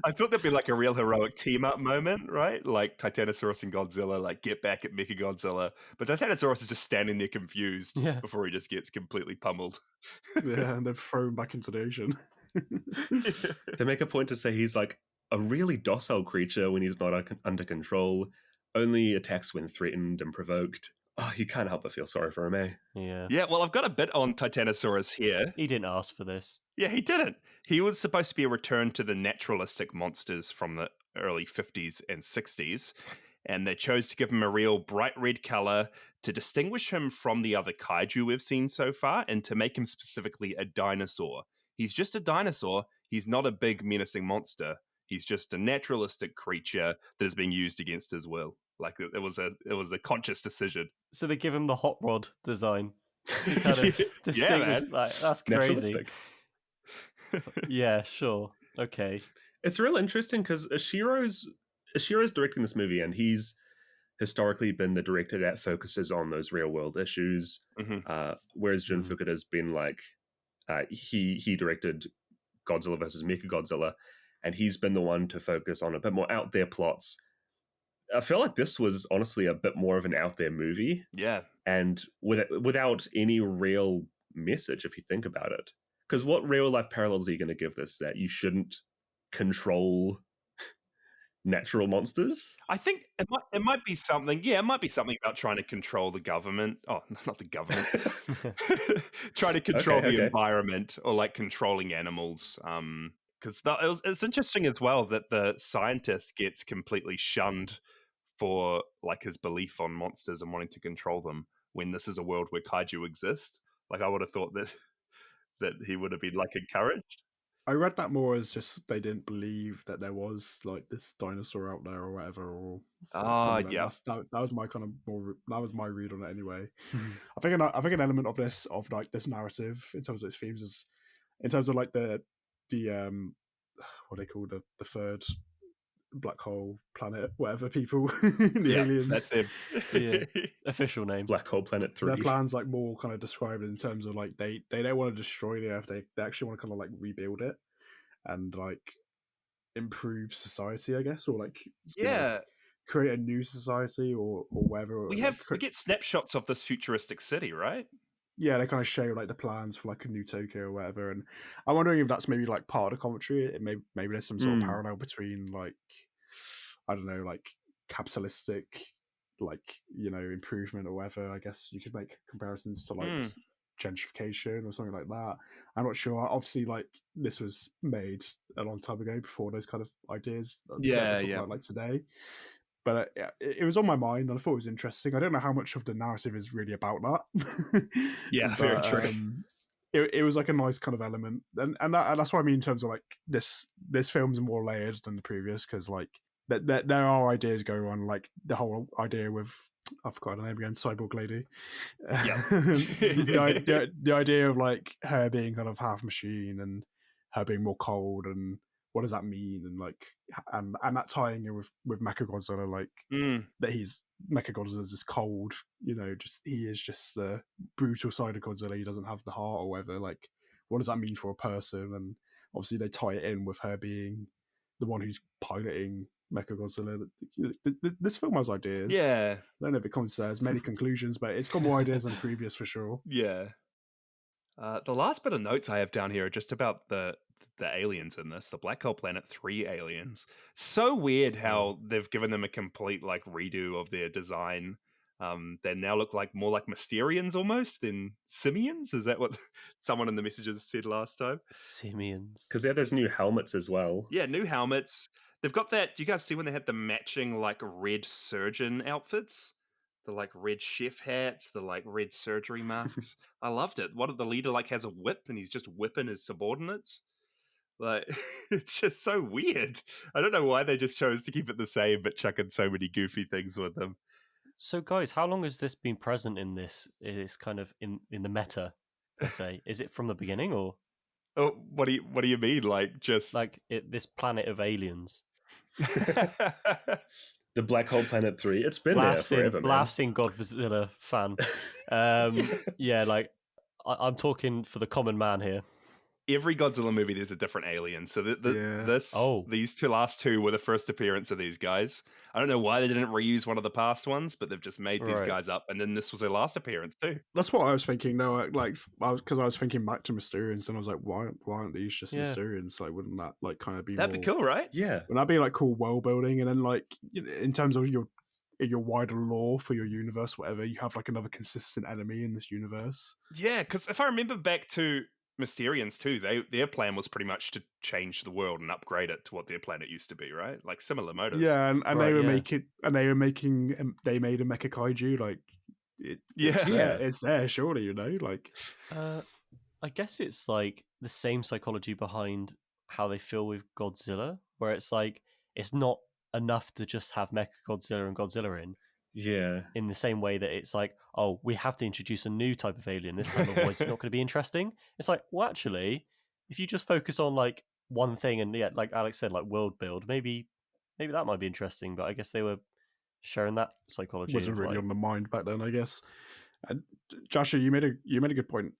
I thought there'd be like a real heroic team up moment, right? Like Titanosaurus and Godzilla, like get back at Mechagodzilla. But Titanosaurus is just standing there confused before he just gets completely pummeled. Yeah, and then thrown back into the ocean. They make a point to say he's like a really docile creature when he's not under control, only attacks when threatened and provoked. Oh, you can't help but feel sorry for him, eh? Yeah. Yeah, well, I've got a bit on Titanosaurus here. He didn't ask for this. Yeah, he didn't. He was supposed to be a return to the naturalistic monsters from the early 50s and 60s, and they chose to give him a real bright red color to distinguish him from the other kaiju we've seen so far and to make him specifically a dinosaur. He's just a dinosaur. He's not a big menacing monster. He's just a naturalistic creature that is being used against his will. Like it was a conscious decision. So they give him the hot rod design. To kind of distinguish. man. Like, that's crazy. Naturalistic. Yeah, sure. Okay. It's real interesting because Ishiro's directing this movie, and he's historically been the director that focuses on those real world issues. Whereas Jun Fukuda's been like, he directed Godzilla versus Mechagodzilla, and he's been the one to focus on a bit more out there plots. I feel like this was honestly a bit more of an out there movie. Yeah. And without any real message, if you think about it. Because what real life parallels are you going to give this that you shouldn't control natural monsters? I think it might be something. Yeah, it might be something about trying to control the government. Oh, not the government. Trying to control the environment or like controlling animals. Because it's interesting as well that the scientist gets completely shunned for like his belief on monsters and wanting to control them when this is a world where kaiju exist. Like I would have thought that he would have been like encouraged. I read that more as just they didn't believe that there was like this dinosaur out there or whatever. Or yeah. That was my kind of that was my read on it anyway. I think an element of this narrative in terms of its themes is in terms of like the what they call the third black hole planet, whatever people, the aliens. That's them. Yeah. Official name. Black Hole Planet 3. Their plans like more kind of described in terms of like they don't want to destroy the Earth. They actually want to kind of like rebuild it and like improve society, I guess, or like create a new society or whatever. We get snapshots of this futuristic city, right? Yeah, they kind of show like the plans for like a new Tokyo or whatever, and I'm wondering if that's maybe like part of the commentary. Maybe there's some sort of parallel between like, I don't know, like capitalistic, like, you know, improvement or whatever. I guess you could make comparisons to like gentrification or something like that. I'm not sure. Obviously, like this was made a long time ago before those kind of ideas. About, like today. But it was on my mind, and I thought it was interesting. I don't know how much of the narrative is really about that. Yeah, but, very true. It was like a nice kind of element, and that's what I mean in terms of like this film's more layered than the previous because like there are ideas going on, like the whole idea with I forgot her name again, Cyborg Lady. Yeah, the idea of like her being kind of half machine and her being more cold and what does that mean? And like, and that tying in with Mechagodzilla, like that Mechagodzilla is just cold, you know, he is just the brutal side of Godzilla. He doesn't have the heart or whatever. Like, what does that mean for a person? And obviously they tie it in with her being the one who's piloting Mechagodzilla. This film has ideas. Yeah. I don't know if it comes to as many conclusions, but it's got more ideas than the previous for sure. Yeah. The last bit of notes I have down here are just about the aliens in this, the Black Hole Planet 3 aliens. So weird how they've given them a complete like redo of their design. They now look like more like Mysterians almost than Simians. Is that what someone in the messages said last time? Simians. Because they have those new helmets as well. Yeah, new helmets. They've got that. Do you guys see when they had the matching like red surgeon outfits? The like red chef hats, the like red surgery masks. I loved it. What if the leader like has a whip and he's just whipping his subordinates? Like, it's just so weird. I don't know why they just chose to keep it the same, but chuck in so many goofy things with them. So, guys, how long has this been present in this? Is kind of in the meta, per se? Is it from the beginning or? Oh, what do you mean? Like just like this planet of aliens? The Black Hole Planet 3. It's been there forever, man. Laughing Godzilla fan. Yeah, like I'm talking for the common man here. every Godzilla movie, there's a different alien. So Yeah. these last two were the first appearance of these guys. I don't know why they didn't reuse one of the past ones, but they've just made these Right. guys up, and then this was their last appearance too. That's what I was thinking. No, because I was thinking back to Mysterians, and I was like, why aren't these just Yeah. Mysterians? Like, wouldn't that like kind of be That'd more, be cool, right? Yeah. Wouldn't that be like cool world building? And then like in terms of your wider lore for your universe, whatever, you have like another consistent enemy in this universe. Yeah, because if I remember back to Mysterians too, their plan was pretty much to change the world and upgrade it to what their planet used to be, right? Like similar motives. Yeah, and Right, they were yeah. making they made a mecha kaiju like it's there surely, you know, like I guess it's like the same psychology behind how they feel with Godzilla, where it's like it's not enough to just have Mechagodzilla and Godzilla Yeah. in the same way that it's like, oh, we have to introduce a new type of alien this time, otherwise it's not going to be interesting. It's like, well, actually, if you just focus on like one thing and yeah, like Alex said, like world build, maybe that might be interesting. But I guess they were sharing that psychology. wasn't of, really like, on the mind back then, I guess. And Joshua, you made a good point.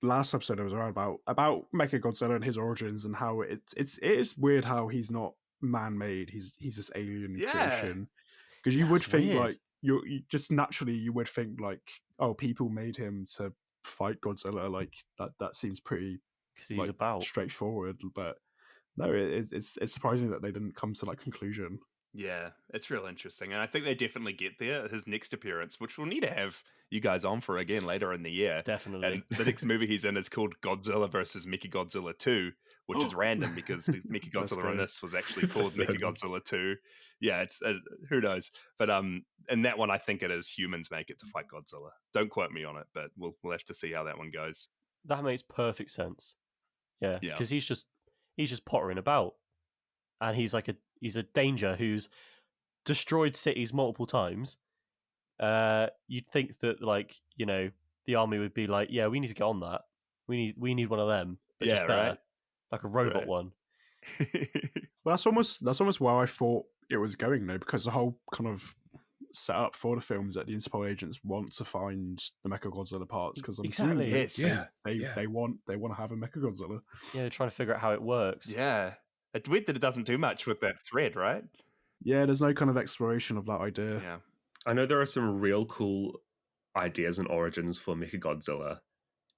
Last episode it was around about Mechagodzilla and his origins and how it is weird how he's not man-made. He's this alien creation. Because you would that's think weird. like you just naturally you would think like, oh, people made him to fight Godzilla. Like that seems pretty because he's like about straightforward. But no, it's surprising that they didn't come to that conclusion. Yeah, it's real interesting. And I think they definitely get there at his next appearance, which we'll need to have you guys on for again later in the year. definitely. And the next movie he's in is called Godzilla versus Mechagodzilla 2, which is random because the Let's Mechagodzilla go. in this was actually It's the called third one. Mechagodzilla 2. Yeah, it's who knows. But in that one, I think it is humans make it to fight Godzilla. Don't quote me on it, but we'll have to see how that one goes. That makes perfect sense. Yeah, Yeah. because he's just pottering about, and he's a danger who's destroyed cities multiple times. You'd think that like the army would be like, yeah, we need to get on that. We need one of them, but Yeah, just better, right. like a robot Right. one. Well, that's almost where I thought it was going though, because the whole kind of setup for the films that the Interpol agents want to find the Mechagodzilla parts because I'm Exactly. assuming Yes. Yeah. they want to have a Mechagodzilla. Yeah, they're trying to figure out how it works. Yeah. It's weird that it doesn't do much with that thread, right? Yeah, there's no kind of exploration of that idea. Yeah. I know there are some real cool ideas and origins for Mechagodzilla,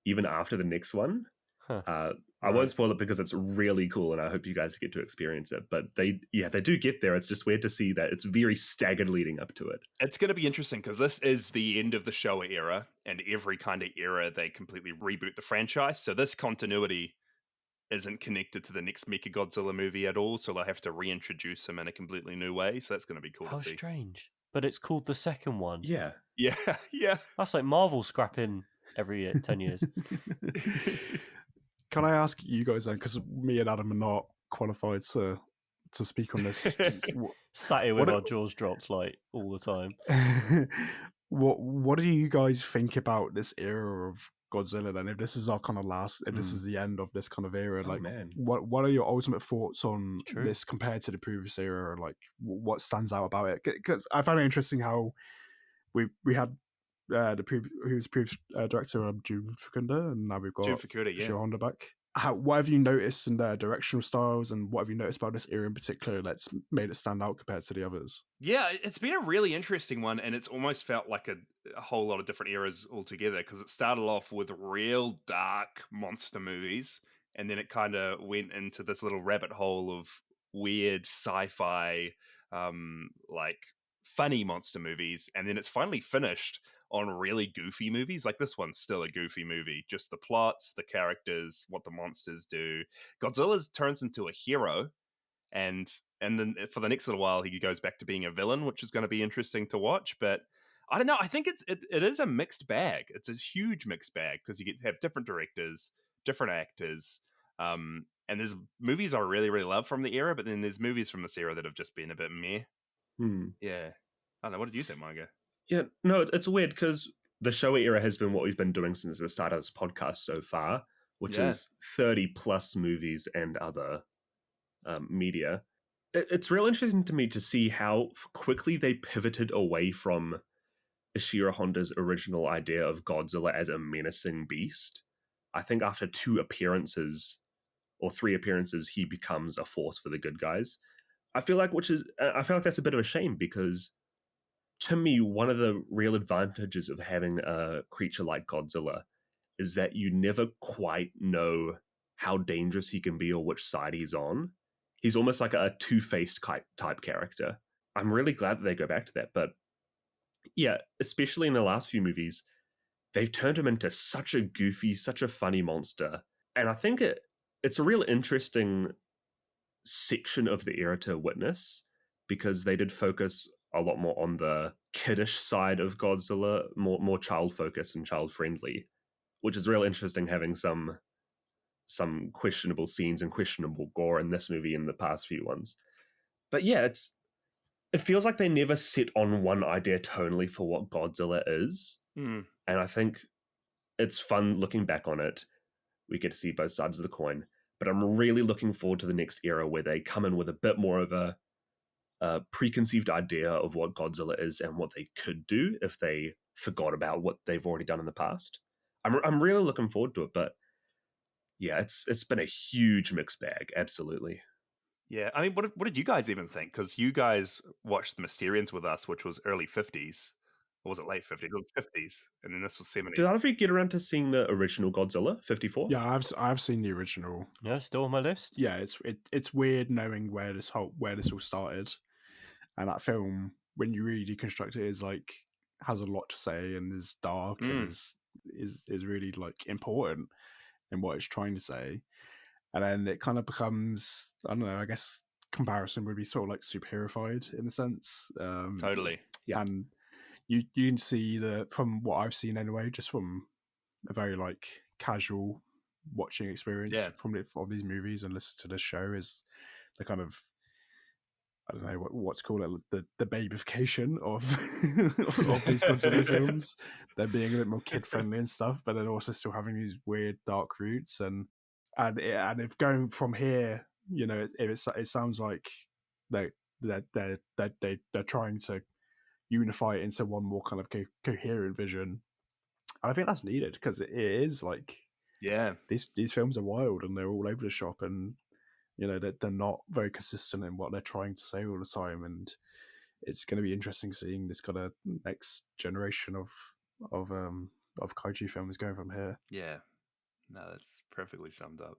even after the next one. Huh. I won't spoil it because it's really cool, and I hope you guys get to experience it. But they do get there. It's just weird to see that it's very staggered leading up to it. It's going to be interesting because this is the end of the Showa era, and every kind of era they completely reboot the franchise. So this continuity isn't connected to the next Mechagodzilla movie at all. So they'll have to reintroduce him in a completely new way. So that's going to be cool How to see. strange. But it's called the second one. Yeah. Yeah, yeah. That's like Marvel scrapping every year, 10 years. Can I ask you guys then, because me and Adam are not qualified to speak on this. Sat here with What our jaws dropped like all the time. what do you guys think about this era of Godzilla then? If this is our kind of last, if this is the end of this kind of era, Oh, like man. what are your ultimate thoughts on True. this compared to the previous era? Like what stands out about it? Because I found it interesting how we had previous director Jun Fukuda, and now we've got Jun Fukuda, yeah. Showa Honda back. What have you noticed in their directional styles, and what have you noticed about this era in particular that's made it stand out compared to the others? Yeah, it's been a really interesting one, and it's almost felt like a whole lot of different eras altogether because it started off with real dark monster movies, and then it kind of went into this little rabbit hole of weird sci-fi, like funny monster movies, and then it's finally finished on really goofy movies. Like this one's still a goofy movie, just the plots, the characters, what the monsters do. Godzilla turns into a hero, and then for the next little while he goes back to being a villain, which is going to be interesting to watch. But I don't know, I think it is a mixed bag. It's a huge mixed bag because you get to have different directors, different actors, and there's movies I really really love from the era, but then there's movies from this era that have just been a bit meh. Yeah, I don't know, what did you think, Margo? Yeah, no, it's weird because the Showa era has been what we've been doing since the start of this podcast so far, which is 30 plus movies and other media. It's real interesting to me to see how quickly they pivoted away from Ishiro Honda's original idea of Godzilla as a menacing beast. I think after 2 appearances or 3 appearances, he becomes a force for the good guys. I feel like that's a bit of a shame, because to me, one of the real advantages of having a creature like Godzilla is that you never quite know how dangerous he can be or which side he's on. He's almost like a two-faced type character. I'm really glad that they go back to that. But yeah, especially in the last few movies, they've turned him into such a goofy, such a funny monster. And I think it's a real interesting section of the era to witness, because they did focus a lot more on the kiddish side of Godzilla, more child focused and child friendly, which is real interesting, having some questionable scenes and questionable gore in this movie and the past few ones. But yeah, it feels like they never sit on one idea tonally for what Godzilla is. Mm. And I think it's fun looking back on it. We get to see both sides of the coin. But I'm really looking forward to the next era, where they come in with a bit more of a preconceived idea of what Godzilla is and what they could do if they forgot about what they've already done in the past. I'm really looking forward to it. But yeah, it's been a huge mixed bag, absolutely. Yeah, I mean, what did you guys even think? Because you guys watched The Mysterians with us, which was early 50s. Or was it late 50s? It was 50s. And then this was 70s. Did either of you get around to seeing the original Godzilla, 54? Yeah, I've seen the original. Yeah, still on my list. Yeah, it's weird knowing where this all started, and that film, when you really deconstruct it, is like has a lot to say and is dark and is really like important in what it's trying to say. And then it kind of becomes, I don't know, I guess comparison would be sort of like superheroified in a sense. Totally. Yeah. And you can see from what I've seen anyway, just from a very like casual watching experience of these movies and listen to this show, is the kind of, I don't know what to call it, the babification of of these Godzilla films. They're being a bit more kid friendly and stuff, but then also still having these weird dark roots. And if going from here, you know, it sounds like they're trying to unify it into one more kind of coherent vision. And I think that's needed, because it is like, these films are wild and they're all over the shop, and you know they're not very consistent in what they're trying to say all the time. And it's going to be interesting seeing this kind of next generation of kaiju films going from here. Yeah, no, that's perfectly summed up.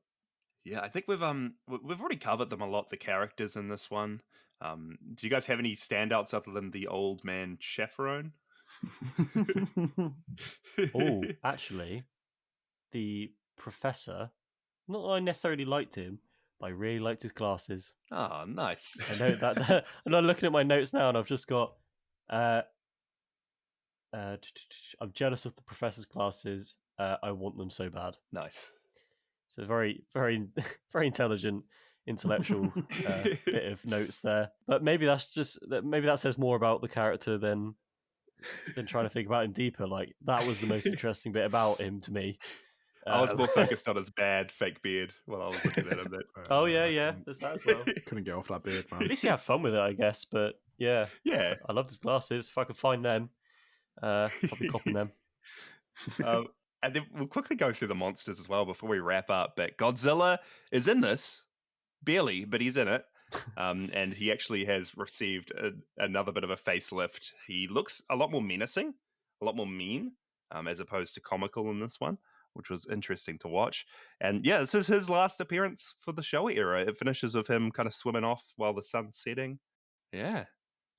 Yeah, I think we've already covered them a lot, the characters in this one. Do you guys have any standouts other than the old man chaperone? Oh, actually, the professor, not that I necessarily liked him, but I really liked his glasses. Oh, nice. I know that. And I'm looking at my notes now, and I've just got, I'm jealous of the professor's glasses. I want them so bad. Nice. So very, very, very intelligent, intellectual bit of notes there. But maybe that says more about the character than trying to think about him deeper. Like, that was the most interesting bit about him to me. I was more focused on his bad fake beard while I was looking at him. Oh yeah, there's that as well. Couldn't get off that beard, man. At least he had fun with it, I guess. But yeah, I loved his glasses. If I could find them, probably copying them. And then we'll quickly go through the monsters as well before we wrap up. But Godzilla is in this, barely, but he's in it. And he actually has received another bit of a facelift. He looks a lot more menacing, a lot more mean, as opposed to comical in this one, which was interesting to watch. And yeah, this is his last appearance for the Showa era. It finishes with him kind of swimming off while the sun's setting. Yeah.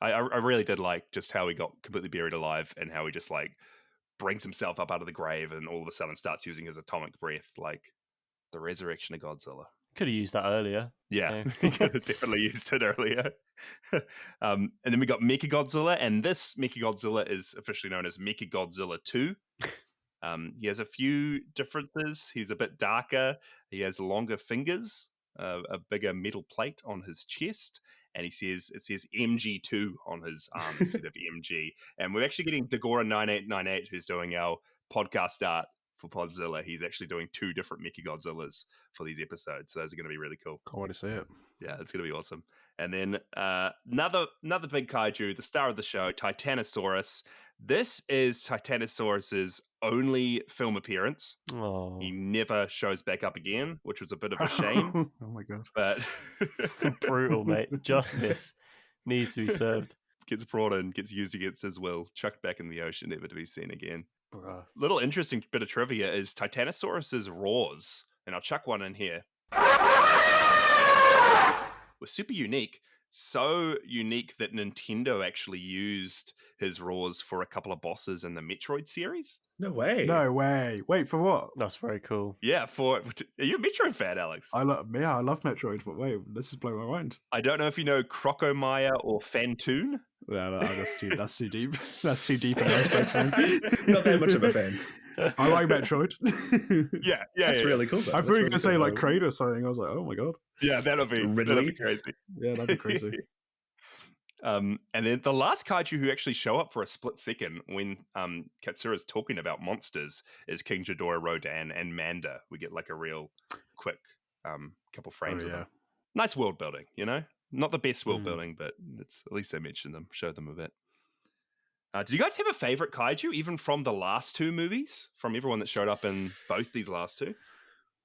I really did like just how he got completely buried alive, and how he just like brings himself up out of the grave and all of a sudden starts using his atomic breath, like the resurrection of Godzilla. Could have used that earlier. Yeah, he could have definitely used it earlier. And then we got Mechagodzilla, and this Mechagodzilla is officially known as Mechagodzilla 2. He has a few differences. He's a bit darker. He has longer fingers, a bigger metal plate on his chest, and it says MG2 on his arm instead of MG. And we're actually getting Dagora9898, who's doing our podcast art for Podzilla. He's actually doing 2 different Mechagodzillas for these episodes, so those are going to be really cool. I want to see it. Yeah, it's going to be awesome. And then another big kaiju, the star of the show, Titanosaurus. This is Titanosaurus's only film appearance. Oh, He never shows back up again, which was a bit of a shame. Oh my god. But brutal, mate. Justice needs to be served. gets brought in, gets used against his will, chucked back in the ocean, never to be seen again. Bruh. Little interesting bit of trivia is Titanosaurus's roars, and I'll chuck one in here. Was super unique. So unique that Nintendo actually used his roars for a couple of bosses in the Metroid series. No way. No way. Wait, for what? That's very cool. Yeah, are you a Metroid fan, Alex? I love Metroid, but wait, this is blowing my mind. I don't know if you know Crocomire or Fantoon. Yeah, that's too deep. That's too deep in the iceberg for me. Not that much of a fan. I like Metroid. Yeah, That's really cool. Though. I thought you were gonna say like Kratos or something. I was like, oh my god. Yeah, that'll be Ridley? crazy. Yeah, that'd be crazy. And then the last kaiju who actually show up for a split second when Katsura's talking about monsters is King Ghidorah, Rodan, and Manda. We get like a real quick couple frames of them. Nice world building, you know? Not the best world building, but it's, at least they mentioned them, showed them a bit. Did you guys have a favorite kaiju, even from the last two movies? From everyone that showed up in both these last two?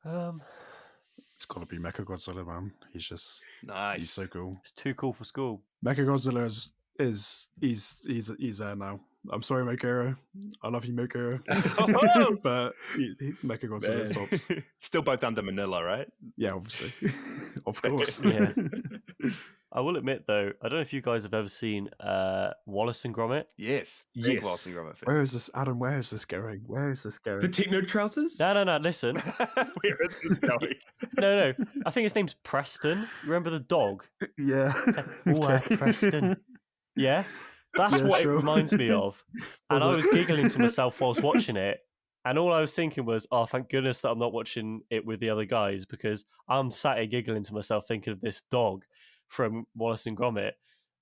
It's got to be Mechagodzilla, man. He's Nice. so cool. It's too cool for school. Mechagodzilla he's there now. I'm sorry, Makero. I love you, Makero. But Mechagodzilla stops. Still both under Manila, right? Yeah, obviously. Of course. Yeah. I will admit, though, I don't know if you guys have ever seen Wallace and Gromit. Yes. Yes. Wallace and Gromit fan. Where is this, Adam? Where is this going? The techno trousers? No, listen. Where is this going? No. I think his name's Preston. Remember the dog? Yeah. Preston. Yeah? That's what sure. it reminds me of. And I was giggling to myself whilst watching it. And all I was thinking was, oh, thank goodness that I'm not watching it with the other guys, because I'm sat here giggling to myself thinking of this dog from Wallace and Gromit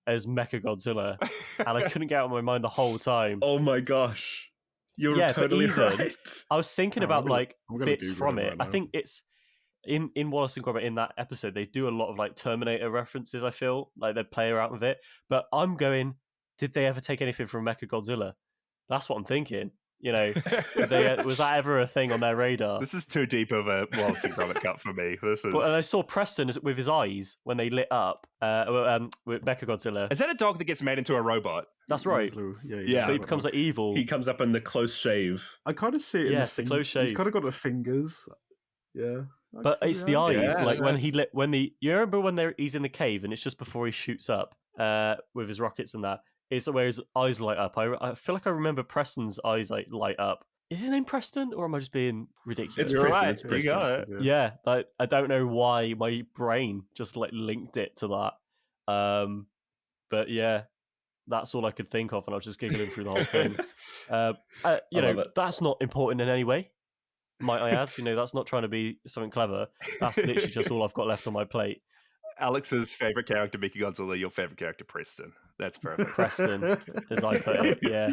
as Mechagodzilla. And I couldn't get out of my mind the whole time. Oh my gosh. You're Yeah, but totally even- right. I was thinking I'm about gonna- like I'm gonna bits Google from it it. right I now. think it's in Wallace and Gromit, in that episode, they do a lot of like Terminator references, I feel. Like they play around with it. But I'm going, did they ever take anything from Mechagodzilla? That's what I'm thinking. You know, was that ever a thing on their radar? This is too deep of a Wallace and Gromit cut for me. This is. But I saw Preston with his eyes when they lit up with Mechagodzilla. Is that a dog that gets made into a robot? That's right. Yeah. But he becomes like evil. He comes up in the close shave. I kind of see it. Yes, the close shave. He's kind of got the fingers. Yeah. I But can it's see the eyes, Yeah, like that's- you remember when he's in the cave and it's just before he shoots up with his rockets and that. It's where his eyes light up. I feel like I remember Preston's eyes like light up. Is his name Preston, or am I just being ridiculous? It's You're Preston, right. it's You Preston. got it. Yeah, like I don't know why my brain just like linked it to that. But yeah, that's all I could think of, and I was just giggling through the whole thing. You love know, it. that's not important in any way. Might I add? You know, that's not trying to be something clever. That's literally just all I've got left on my plate. Alex's favorite character, Mechagodzilla. Your favorite character, Preston. That's perfect. Preston, as I put it. Yeah.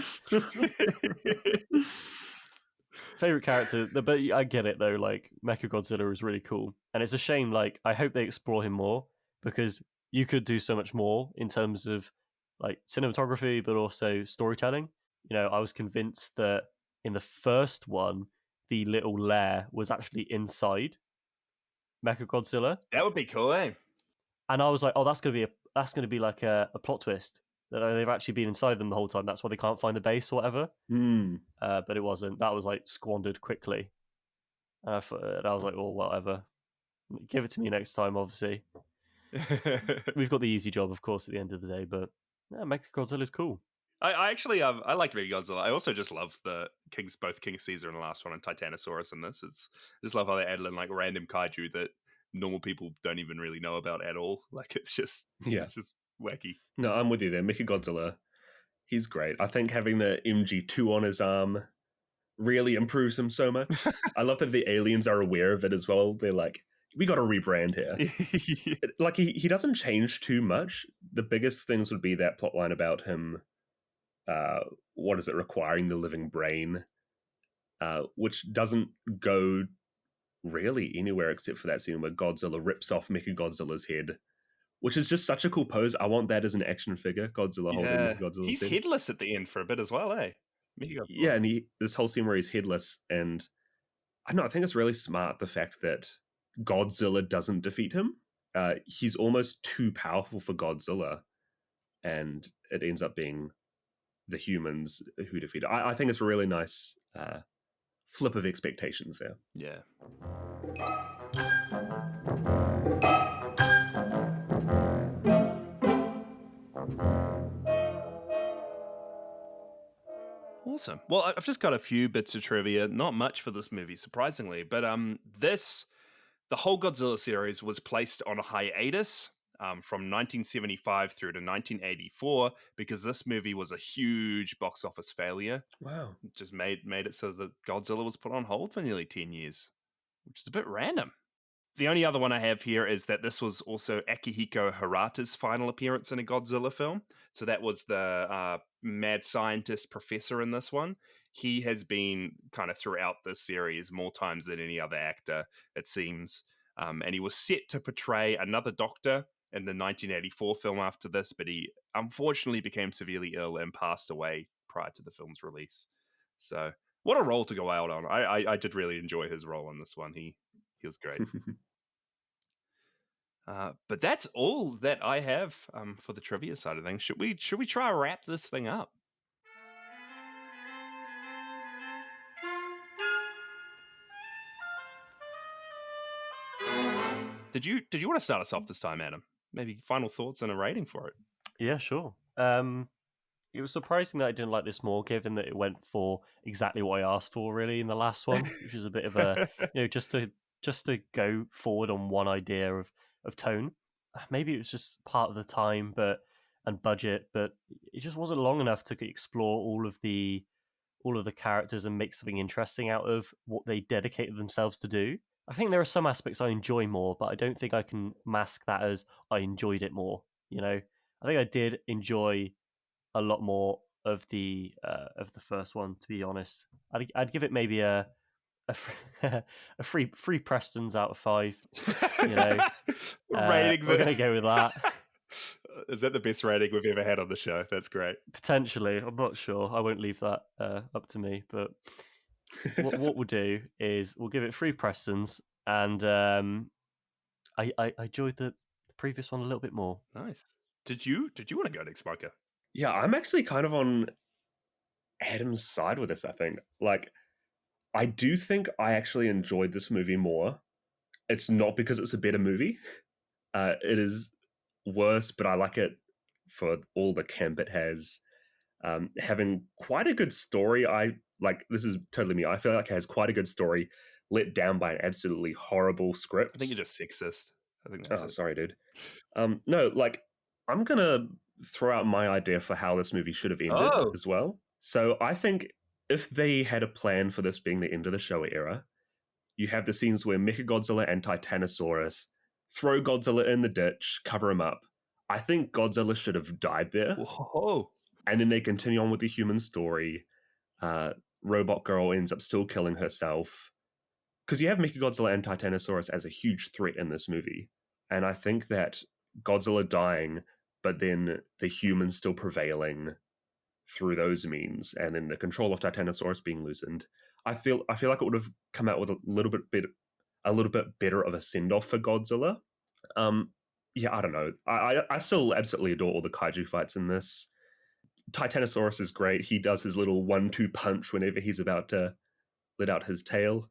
Favorite character, but I get it though. Like Mechagodzilla is really cool, and it's a shame. Like I hope they explore him more, because you could do so much more in terms of like cinematography, but also storytelling. You know, I was convinced that in the first one, the little lair was actually inside Mechagodzilla, That would be cool, eh? and I was like, oh, that's gonna be like a plot twist that they've actually been inside them the whole time. That's why they can't find the base or whatever. But it wasn't. That was like squandered quickly. And I was like, well, whatever. Give it to me next time, obviously. We've got the easy job, of course, at the end of the day, but yeah, Mechagodzilla's cool. I actually I liked Mechagodzilla. I also just love both King Caesar in the last one and Titanosaurus in this. I just love how they added in like random kaiju that normal people don't even really know about at all. Like it's just wacky. No, I'm with you there. Mechagodzilla, he's great. I think having the MG2 on his arm really improves him so much. I love that the aliens are aware of it as well. They're like, we got to rebrand here. Like he doesn't change too much. The biggest things would be that plotline about him. What is it? Requiring the living brain, which doesn't go really anywhere except for that scene where Godzilla rips off Mechagodzilla's head, which is just such a cool pose. I want that as an action figure. Godzilla holding Godzilla's He's head. headless at the end for a bit as well, eh? Yeah, and this whole scene where he's headless, and I don't know, I think it's really smart the fact that Godzilla doesn't defeat him. He's almost too powerful for Godzilla, and it ends up being the humans who defeat it. I think it's a really nice flip of expectations there. Yeah. Awesome. Well, I've just got a few bits of trivia. Not much for this movie, surprisingly, but the whole Godzilla series was placed on a hiatus from 1975 through to 1984 because this movie was a huge box office failure. Wow. It just made it so that Godzilla was put on hold for nearly 10 years, which is a bit random. The only other one I have here is that this was also Akihiko Hirata's final appearance in a Godzilla film. So that was the mad scientist professor in this one. He has been kind of throughout this series more times than any other actor, it seems. And he was set to portray another doctor in the 1984 film after this, but he unfortunately became severely ill and passed away prior to the film's release. So what a role to go out on. I did really enjoy his role in this one. He was great. But that's all that I have for the trivia side of things. Should we try to wrap this thing up? Did you want to start us off this time, Adam? Maybe final thoughts and a rating for it. Yeah, sure. It was surprising that I didn't like this more, given that it went for exactly what I asked for, really, in the last one, which is a bit of a, just to go forward on one idea of tone. Maybe it was just part of the time, and budget, but it just wasn't long enough to explore all of the characters and make something interesting out of what they dedicated themselves to do. I think there are some aspects I enjoy more, but I don't think I can mask that as I enjoyed it more. I think I did enjoy a lot more of the first one, to be honest. I'd give it maybe a free Prestons out of 5. Rating we're gonna go with that. Is that the best rating we've ever had on the show? That's great. Potentially, I'm not sure. I won't leave that up to me. But what we'll do is we'll give it 3 Prestons, and I enjoyed the previous one a little bit more. Nice. Did you want to go next, Micah? Yeah, I'm actually kind of on Adam's side with this, I think. Like, I do think I actually enjoyed this movie more. It's not because it's a better movie. It is worse, but I like it for all the camp it has. Having quite a good story. This is totally me. I feel like it has quite a good story, let down by an absolutely horrible script. I think you're just sexist. I think that's it. Sorry, dude. No, I'm gonna throw out my idea for how this movie should have ended as well. So I think if they had a plan for this being the end of the Showa era, you have the scenes where Mechagodzilla and Titanosaurus throw Godzilla in the ditch, cover him up. I think Godzilla should have died there. Whoa. And then they continue on with the human story. Robot Girl ends up still killing herself. Because you have Mechagodzilla and Titanosaurus as a huge threat in this movie. And I think that Godzilla dying, but then the humans still prevailing through those means, and then the control of Titanosaurus being loosened, I feel like it would have come out with a little bit better of a send-off for Godzilla. Yeah, I don't know. I still absolutely adore all the kaiju fights in this. Titanosaurus is great. He does his little 1-2 punch whenever he's about to let out his tail.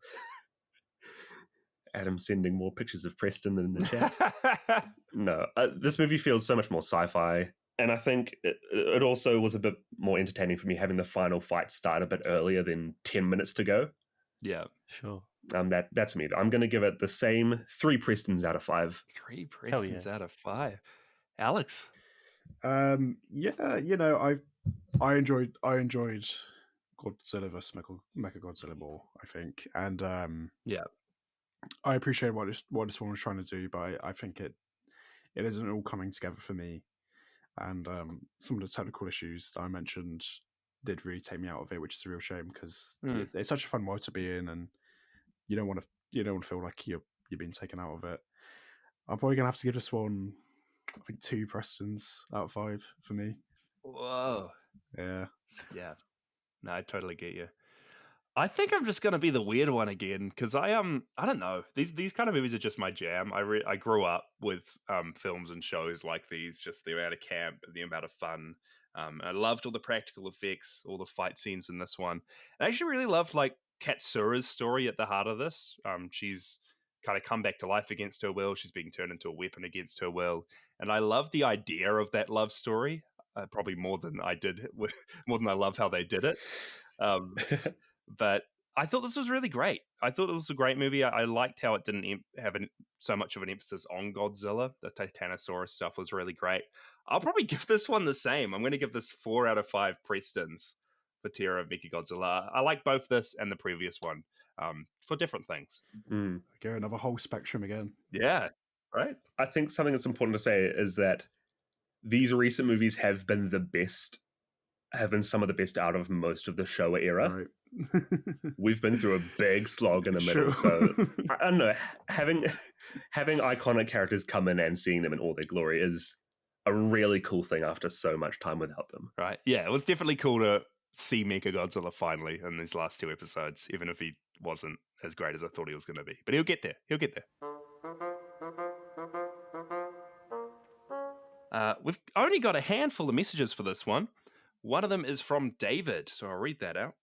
Adam sending more pictures of Preston in the chat. No, this movie feels so much more sci-fi. And I think it also was a bit more entertaining for me having the final fight start a bit earlier than 10 minutes to go. Yeah, sure. That's me. I'm going to give it the same 3 Prestons out of 5. 3 Prestons out of 5. Alex? Yeah, I enjoyed Godzilla vs Mechagodzilla more, I think, and yeah, I appreciate what this one was trying to do, but I think it isn't all coming together for me. And some of the technical issues that I mentioned did really take me out of it, which is a real shame because it's such a fun world to be in, and you don't want to feel like you're being taken out of it. I'm probably gonna have to give this one I think 2 Prestons out of 5 for me. Whoa. Yeah. Yeah. No, I totally get you. I think I'm just gonna be the weird one again because I don't know, these kind of movies are just my jam. I grew up with films and shows like these, just the amount of camp, the amount of fun. I loved all the practical effects, all the fight scenes in this one. I actually really loved like Katsura's story at the heart of this. She's kind of come back to life against her will. She's being turned into a weapon against her will, and I love the idea of that love story. Probably more than I did with more than I love how they did it. Um, but I thought this was really great. I thought it was a great movie. I liked how it didn't have so much of an emphasis on Godzilla. The Titanosaurus stuff was really great. I'll probably give this one the same. I'm going to give this 4 out of 5 Prestons for Terror of Mechagodzilla. I like both this and the previous one for different things. Mm. Go another whole spectrum again. Yeah, right? I think something that's important to say is that these recent movies have been some of the best out of most of the Showa era. Right. We've been through a big slog in the middle, Sure. so I don't know. Having iconic characters come in and seeing them in all their glory is a really cool thing after so much time without them. Right. Yeah, it was definitely cool to see Mechagodzilla finally in these last 2 episodes, even if he wasn't as great as I thought he was going to be. But he'll get there. He'll get there. We've only got a handful of messages for this one. One of them is from David, so I'll read that out.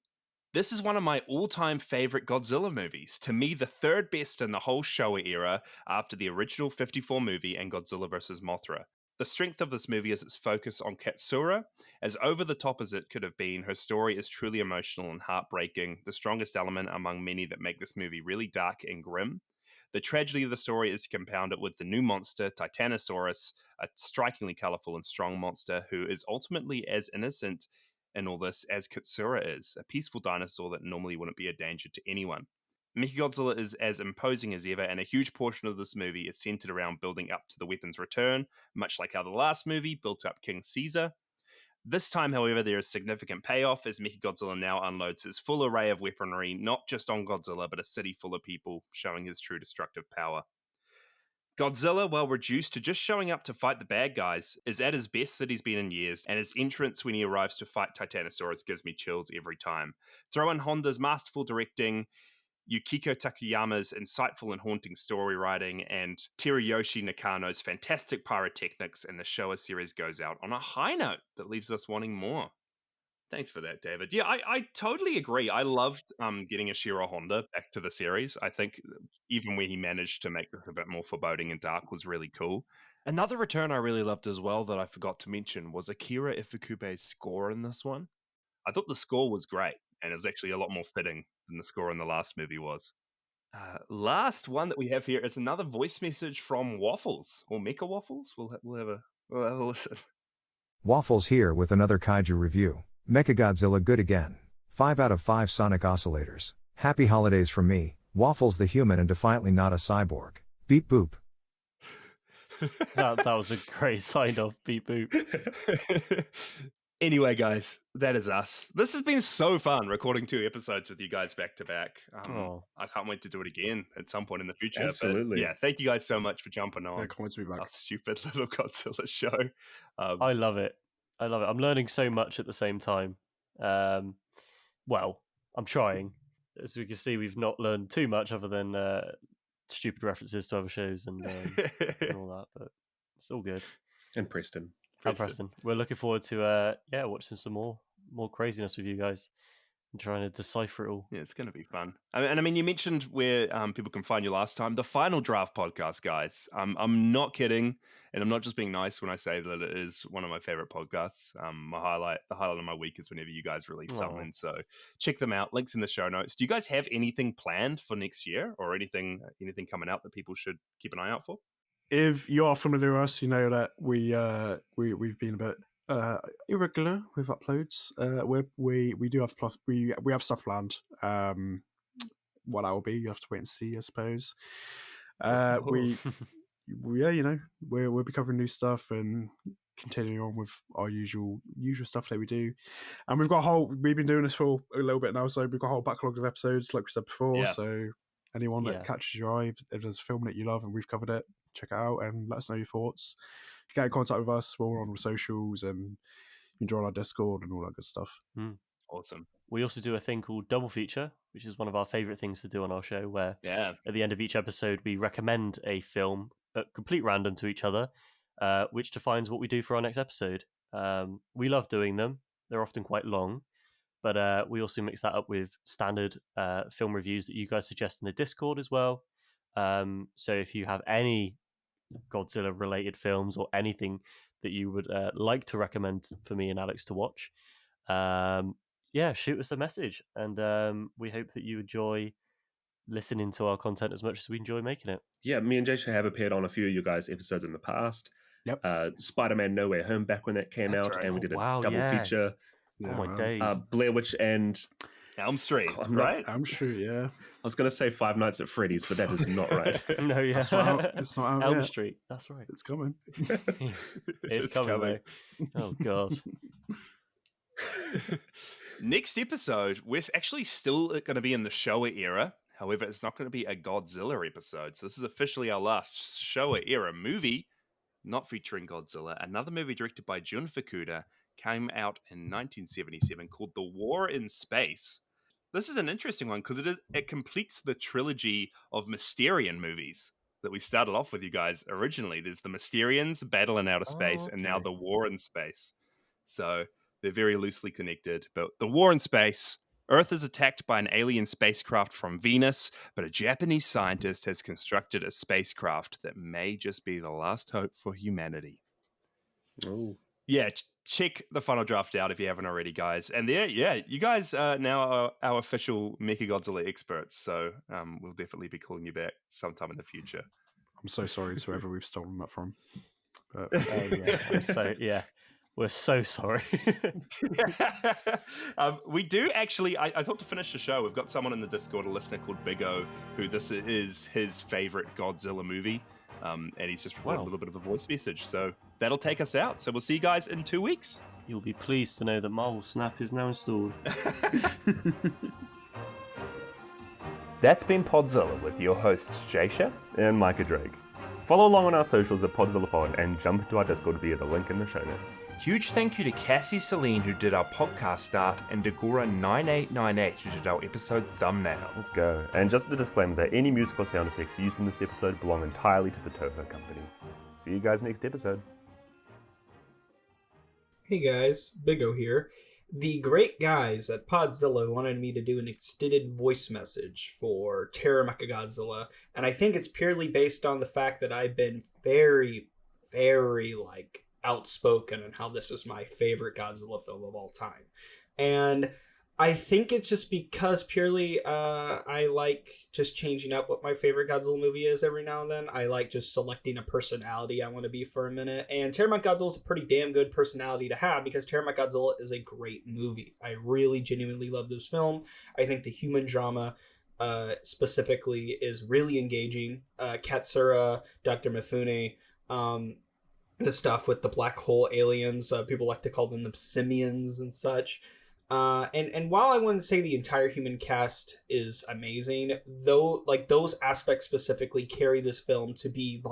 This is one of my all-time favorite Godzilla movies. To me, the 3rd best in the whole Showa era after the original 54 movie and Godzilla vs. Mothra. The strength of this movie is its focus on Katsura. As over-the-top as it could have been, her story is truly emotional and heartbreaking, the strongest element among many that make this movie really dark and grim. The tragedy of the story is compounded with the new monster, Titanosaurus, a strikingly colorful and strong monster who is ultimately as innocent in all this as Katsura is, a peaceful dinosaur that normally wouldn't be a danger to anyone. Mechagodzilla is as imposing as ever, and a huge portion of this movie is centered around building up to the weapon's return, much like how the last movie built up King Caesar. This time, however, there is significant payoff as Mechagodzilla now unloads his full array of weaponry, not just on Godzilla, but a city full of people, showing his true destructive power. Godzilla, while reduced to just showing up to fight the bad guys, is at his best that he's been in years, and his entrance when he arrives to fight Titanosaurus gives me chills every time. Throw in Honda's masterful directing, Yukiko Takayama's insightful and haunting story writing, and Teruyoshi Nakano's fantastic pyrotechnics, and the Showa series goes out on a high note that leaves us wanting more. Thanks for that, David. Yeah, I totally agree. I loved getting Ishiro Honda back to the series. I think even where he managed to make this a bit more foreboding and dark was really cool. Another return I really loved as well that I forgot to mention was Akira Ifukube's score in this one. I thought the score was great, and it was actually a lot more fitting than the score in the last movie was. Last one that we have here is another voice message from Waffles, or Mecha Waffles. We'll have a listen. Waffles here with another kaiju review. Mechagodzilla good again. 5 out of 5 sonic oscillators. Happy holidays from me, Waffles the human and defiantly not a cyborg. Beep boop. That was a great sign off. Beep boop. Anyway, guys, that is us. This has been so fun recording 2 episodes with you guys back to back. I can't wait to do it again at some point in the future. Absolutely. But yeah, thank you guys so much for jumping on Yeah, can't wait to be back. our stupid little Godzilla show. I love it. I love it. I'm learning so much at the same time. Well, I'm trying. As we can see, we've not learned too much other than stupid references to other shows and all that, but it's all good. And Preston. And Preston. We're looking forward to watching some more craziness with you guys and trying to decipher it all. Yeah, it's going to be fun. I mean, you mentioned where people can find you last time. The Final Draft podcast, guys. I'm not kidding, and I'm not just being nice when I say that it is one of my favorite podcasts. The highlight of my week is whenever you guys release something. So check them out. Links in the show notes. Do you guys have anything planned for next year, or anything coming out that people should keep an eye out for? If you are familiar with us, you know that we've been a bit irregular with uploads. We do have we have stuff planned. What that will be, you have to wait and see, I suppose. We'll be covering new stuff and continuing on with our usual stuff that we do. And we've been doing this for a little bit now, so we've got a whole backlog of episodes, like we said before. Yeah. So anyone that catches your eye, if there's a film that you love and we've covered it, check it out and let us know your thoughts. Get in contact with us. We're all on socials, and you can join our Discord and all that good stuff. Awesome. We also do a thing called Double Feature, which is one of our favourite things to do on our show, where Yeah. at the end of each episode we recommend a film at complete random to each other, which defines what we do for our next episode. We love doing them. They're often quite long, but we also mix that up with standard film reviews that you guys suggest in the Discord as well. So if you have any Godzilla related films or anything that you would like to recommend for me and Alex to watch, shoot us a message, and we hope that you enjoy listening to our content as much as we enjoy making it. Yeah, me and Jason have appeared on a few of you guys' episodes in the past. Yep. Spider-Man No Way Home back when that came That's out, right. and we did a Wow, double yeah. feature. Oh my man. days. Blair Witch and Elm Street, I'm not- right? I'm sure, yeah. I was going to say Five Nights at Freddy's, but that is not right. No, yeah. It's not out, it's not out Elm yet. Street. That's right. It's coming. It's coming, though. Oh god. Next episode, we're actually still going to be in the Showa era. However, it's not going to be a Godzilla episode. So this is officially our last Showa era movie, not featuring Godzilla. Another movie directed by Jun Fukuda came out in 1977 called The War in Space. This is an interesting one because it completes the trilogy of Mysterian movies that we started off with you guys originally. There's the Mysterians, Battle in Outer Space, and now okay. The War in Space. So they're very loosely connected. But The War in Space, Earth is attacked by an alien spacecraft from Venus, but a Japanese scientist has constructed a spacecraft that may just be the last hope for humanity. Oh. Yeah, check the final draft out if you haven't already, guys. And there, yeah, you guys are now our official Mechagodzilla experts. So we'll definitely be calling you back sometime in the future. I'm so sorry to whoever we've stolen that from. But We're so sorry. We do actually, I thought to finish the show, we've got someone in the Discord, a listener called Big O, who this is his favorite Godzilla movie. And he's just recorded a little bit of a voice message. So that'll take us out. So we'll see you guys in 2 weeks. You'll be pleased to know that Marvel Snap is now installed. That's been Podzilla with your hosts, Jasha and Micah Drake. Follow along on our socials at PodzillAPod and jump into our Discord via the link in the show notes. Huge thank you to Cassie Celine, who did our podcast art, and Degora9898, who did our episode thumbnail. Let's go. And just a disclaimer that any musical sound effects used in this episode belong entirely to the Toho Company. See you guys next episode. Hey guys, Big O here. The great guys at Podzilla wanted me to do an extended voice message for Terra Mechagodzilla, and I think it's purely based on the fact that I've been very, very, outspoken on how this is my favorite Godzilla film of all time. And I think it's just because purely I like just changing up what my favorite Godzilla movie is every now and then. I like just selecting a personality I want to be for a minute. And Terra Godzilla is a pretty damn good personality to have because Terra Godzilla is a great movie. I really genuinely love this film. I think the human drama specifically is really engaging. Katsura, Dr. Mifune, the stuff with the black hole aliens, people like to call them the simians and such. And while I wouldn't say the entire human cast is amazing, though, those aspects specifically carry this film to be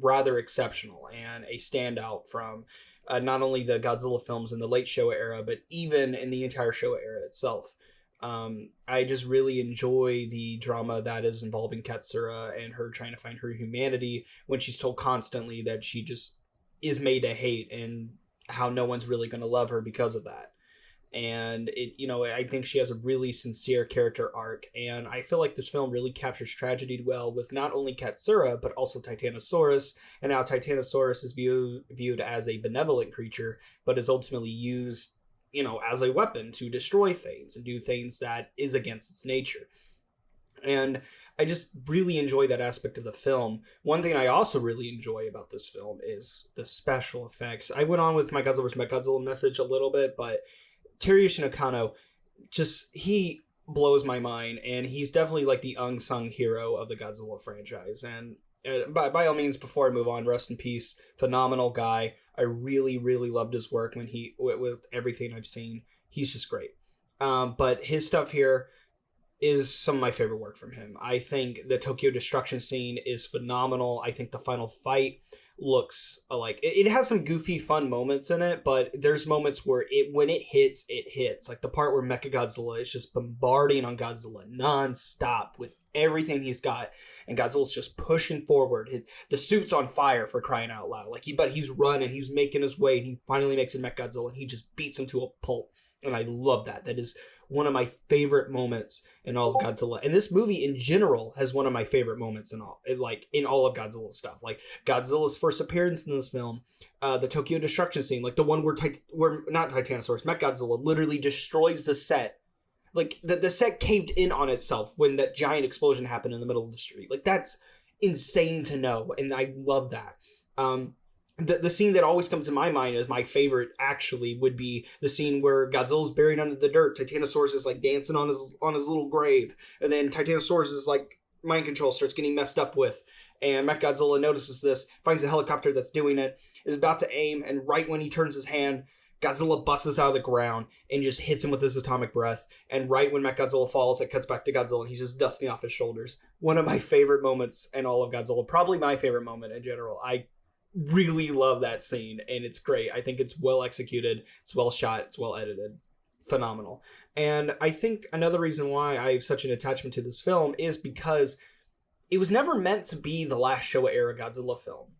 rather exceptional and a standout from not only the Godzilla films in the late Showa era, but even in the entire Showa era itself. I just really enjoy the drama that is involving Katsura and her trying to find her humanity when she's told constantly that she just is made to hate and how no one's really going to love her because of that. And I think she has a really sincere character arc, and I feel like this film really captures tragedy well with not only Katsura but also Titanosaurus, and how Titanosaurus is viewed as a benevolent creature, but is ultimately used, as a weapon to destroy things and do things that is against its nature. And I just really enjoy that aspect of the film. One thing I also really enjoy about this film is the special effects. I went on with my Godzilla vs. Mechagodzilla message a little bit, but Teruyoshi Nakano, he blows my mind, and he's definitely the unsung hero of the Godzilla franchise. And by all means, before I move on, rest in peace. Phenomenal guy. I really, really loved his work with everything I've seen. He's just great. But his stuff here, is some of my favorite work from him. I think the Tokyo destruction scene is phenomenal. I think the final fight looks like it has some goofy fun moments in it, but there's moments where when it hits, like the part where Mechagodzilla is just bombarding on Godzilla non-stop with everything he's got, and Godzilla's just pushing forward. The suit's on fire, for crying out loud. But he's running, he's making his way, and he finally makes it Mechagodzilla, and he just beats him to a pulp. And I love that. That is one of my favorite moments in all of Godzilla. And this movie in general has one of my favorite moments in all of Godzilla's stuff. Like Godzilla's first appearance in this film, the Tokyo destruction scene, like the one where not Titanosaurus, Mechagodzilla literally destroys the set. Like the set caved in on itself when that giant explosion happened in the middle of the street. Like that's insane to know, and I love that. The scene that always comes to my mind as my favorite actually would be the scene where Godzilla's buried under the dirt. Titanosaurus is like dancing on his little grave, and then Titanosaurus is like mind control starts getting messed up with, and Mechagodzilla notices this, finds a helicopter that's doing it, is about to aim, and right when he turns his hand, Godzilla busts out of the ground and just hits him with his atomic breath. And right when Mechagodzilla falls, it cuts back to Godzilla and he's just dusting off his shoulders. One of my favorite moments in all of Godzilla, probably my favorite moment in general. I really love that scene, and it's great. I think it's well executed, it's well shot, it's well edited. Phenomenal. And I think another reason why I have such an attachment to this film is because it was never meant to be the last Showa Era Godzilla film.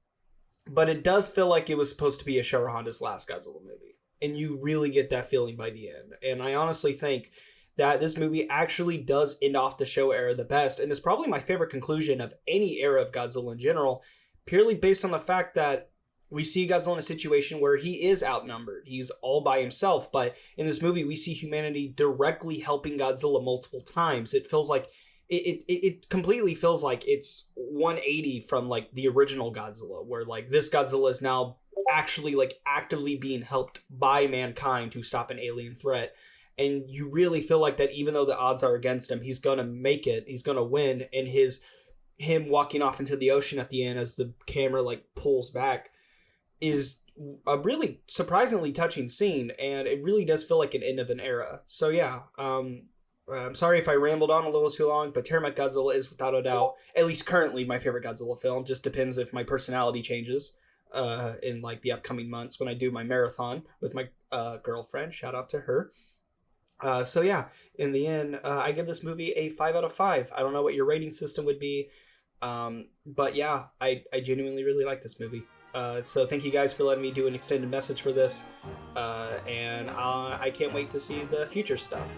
But it does feel like it was supposed to be Ishiro Honda's last Godzilla movie. And you really get that feeling by the end. And I honestly think that this movie actually does end off the Showa Era the best, and it's probably my favorite conclusion of any era of Godzilla in general, purely based on the fact that we see Godzilla in a situation where he is outnumbered. He's all by himself, but in this movie, we see humanity directly helping Godzilla multiple times. It feels like, it completely feels like it's 180 from, like, the original Godzilla, where, like, this Godzilla is now actually, like, actively being helped by mankind to stop an alien threat. And you really feel like that even though the odds are against him, he's going to make it, he's going to win, and him walking off into the ocean at the end as the camera like pulls back is a really surprisingly touching scene, and it really does feel like an end of an era. So yeah, I'm sorry if I rambled on a little too long, but Terra Godzilla is without a doubt, at least currently, my favorite Godzilla film. Just depends if my personality changes in like the upcoming months when I do my marathon with my girlfriend. Shout out to her. So yeah, in the end, I give this movie a 5 out of 5. I don't know what your rating system would be. But yeah, I genuinely really like this movie. So thank you guys for letting me do an extended message for this. And I can't wait to see the future stuff.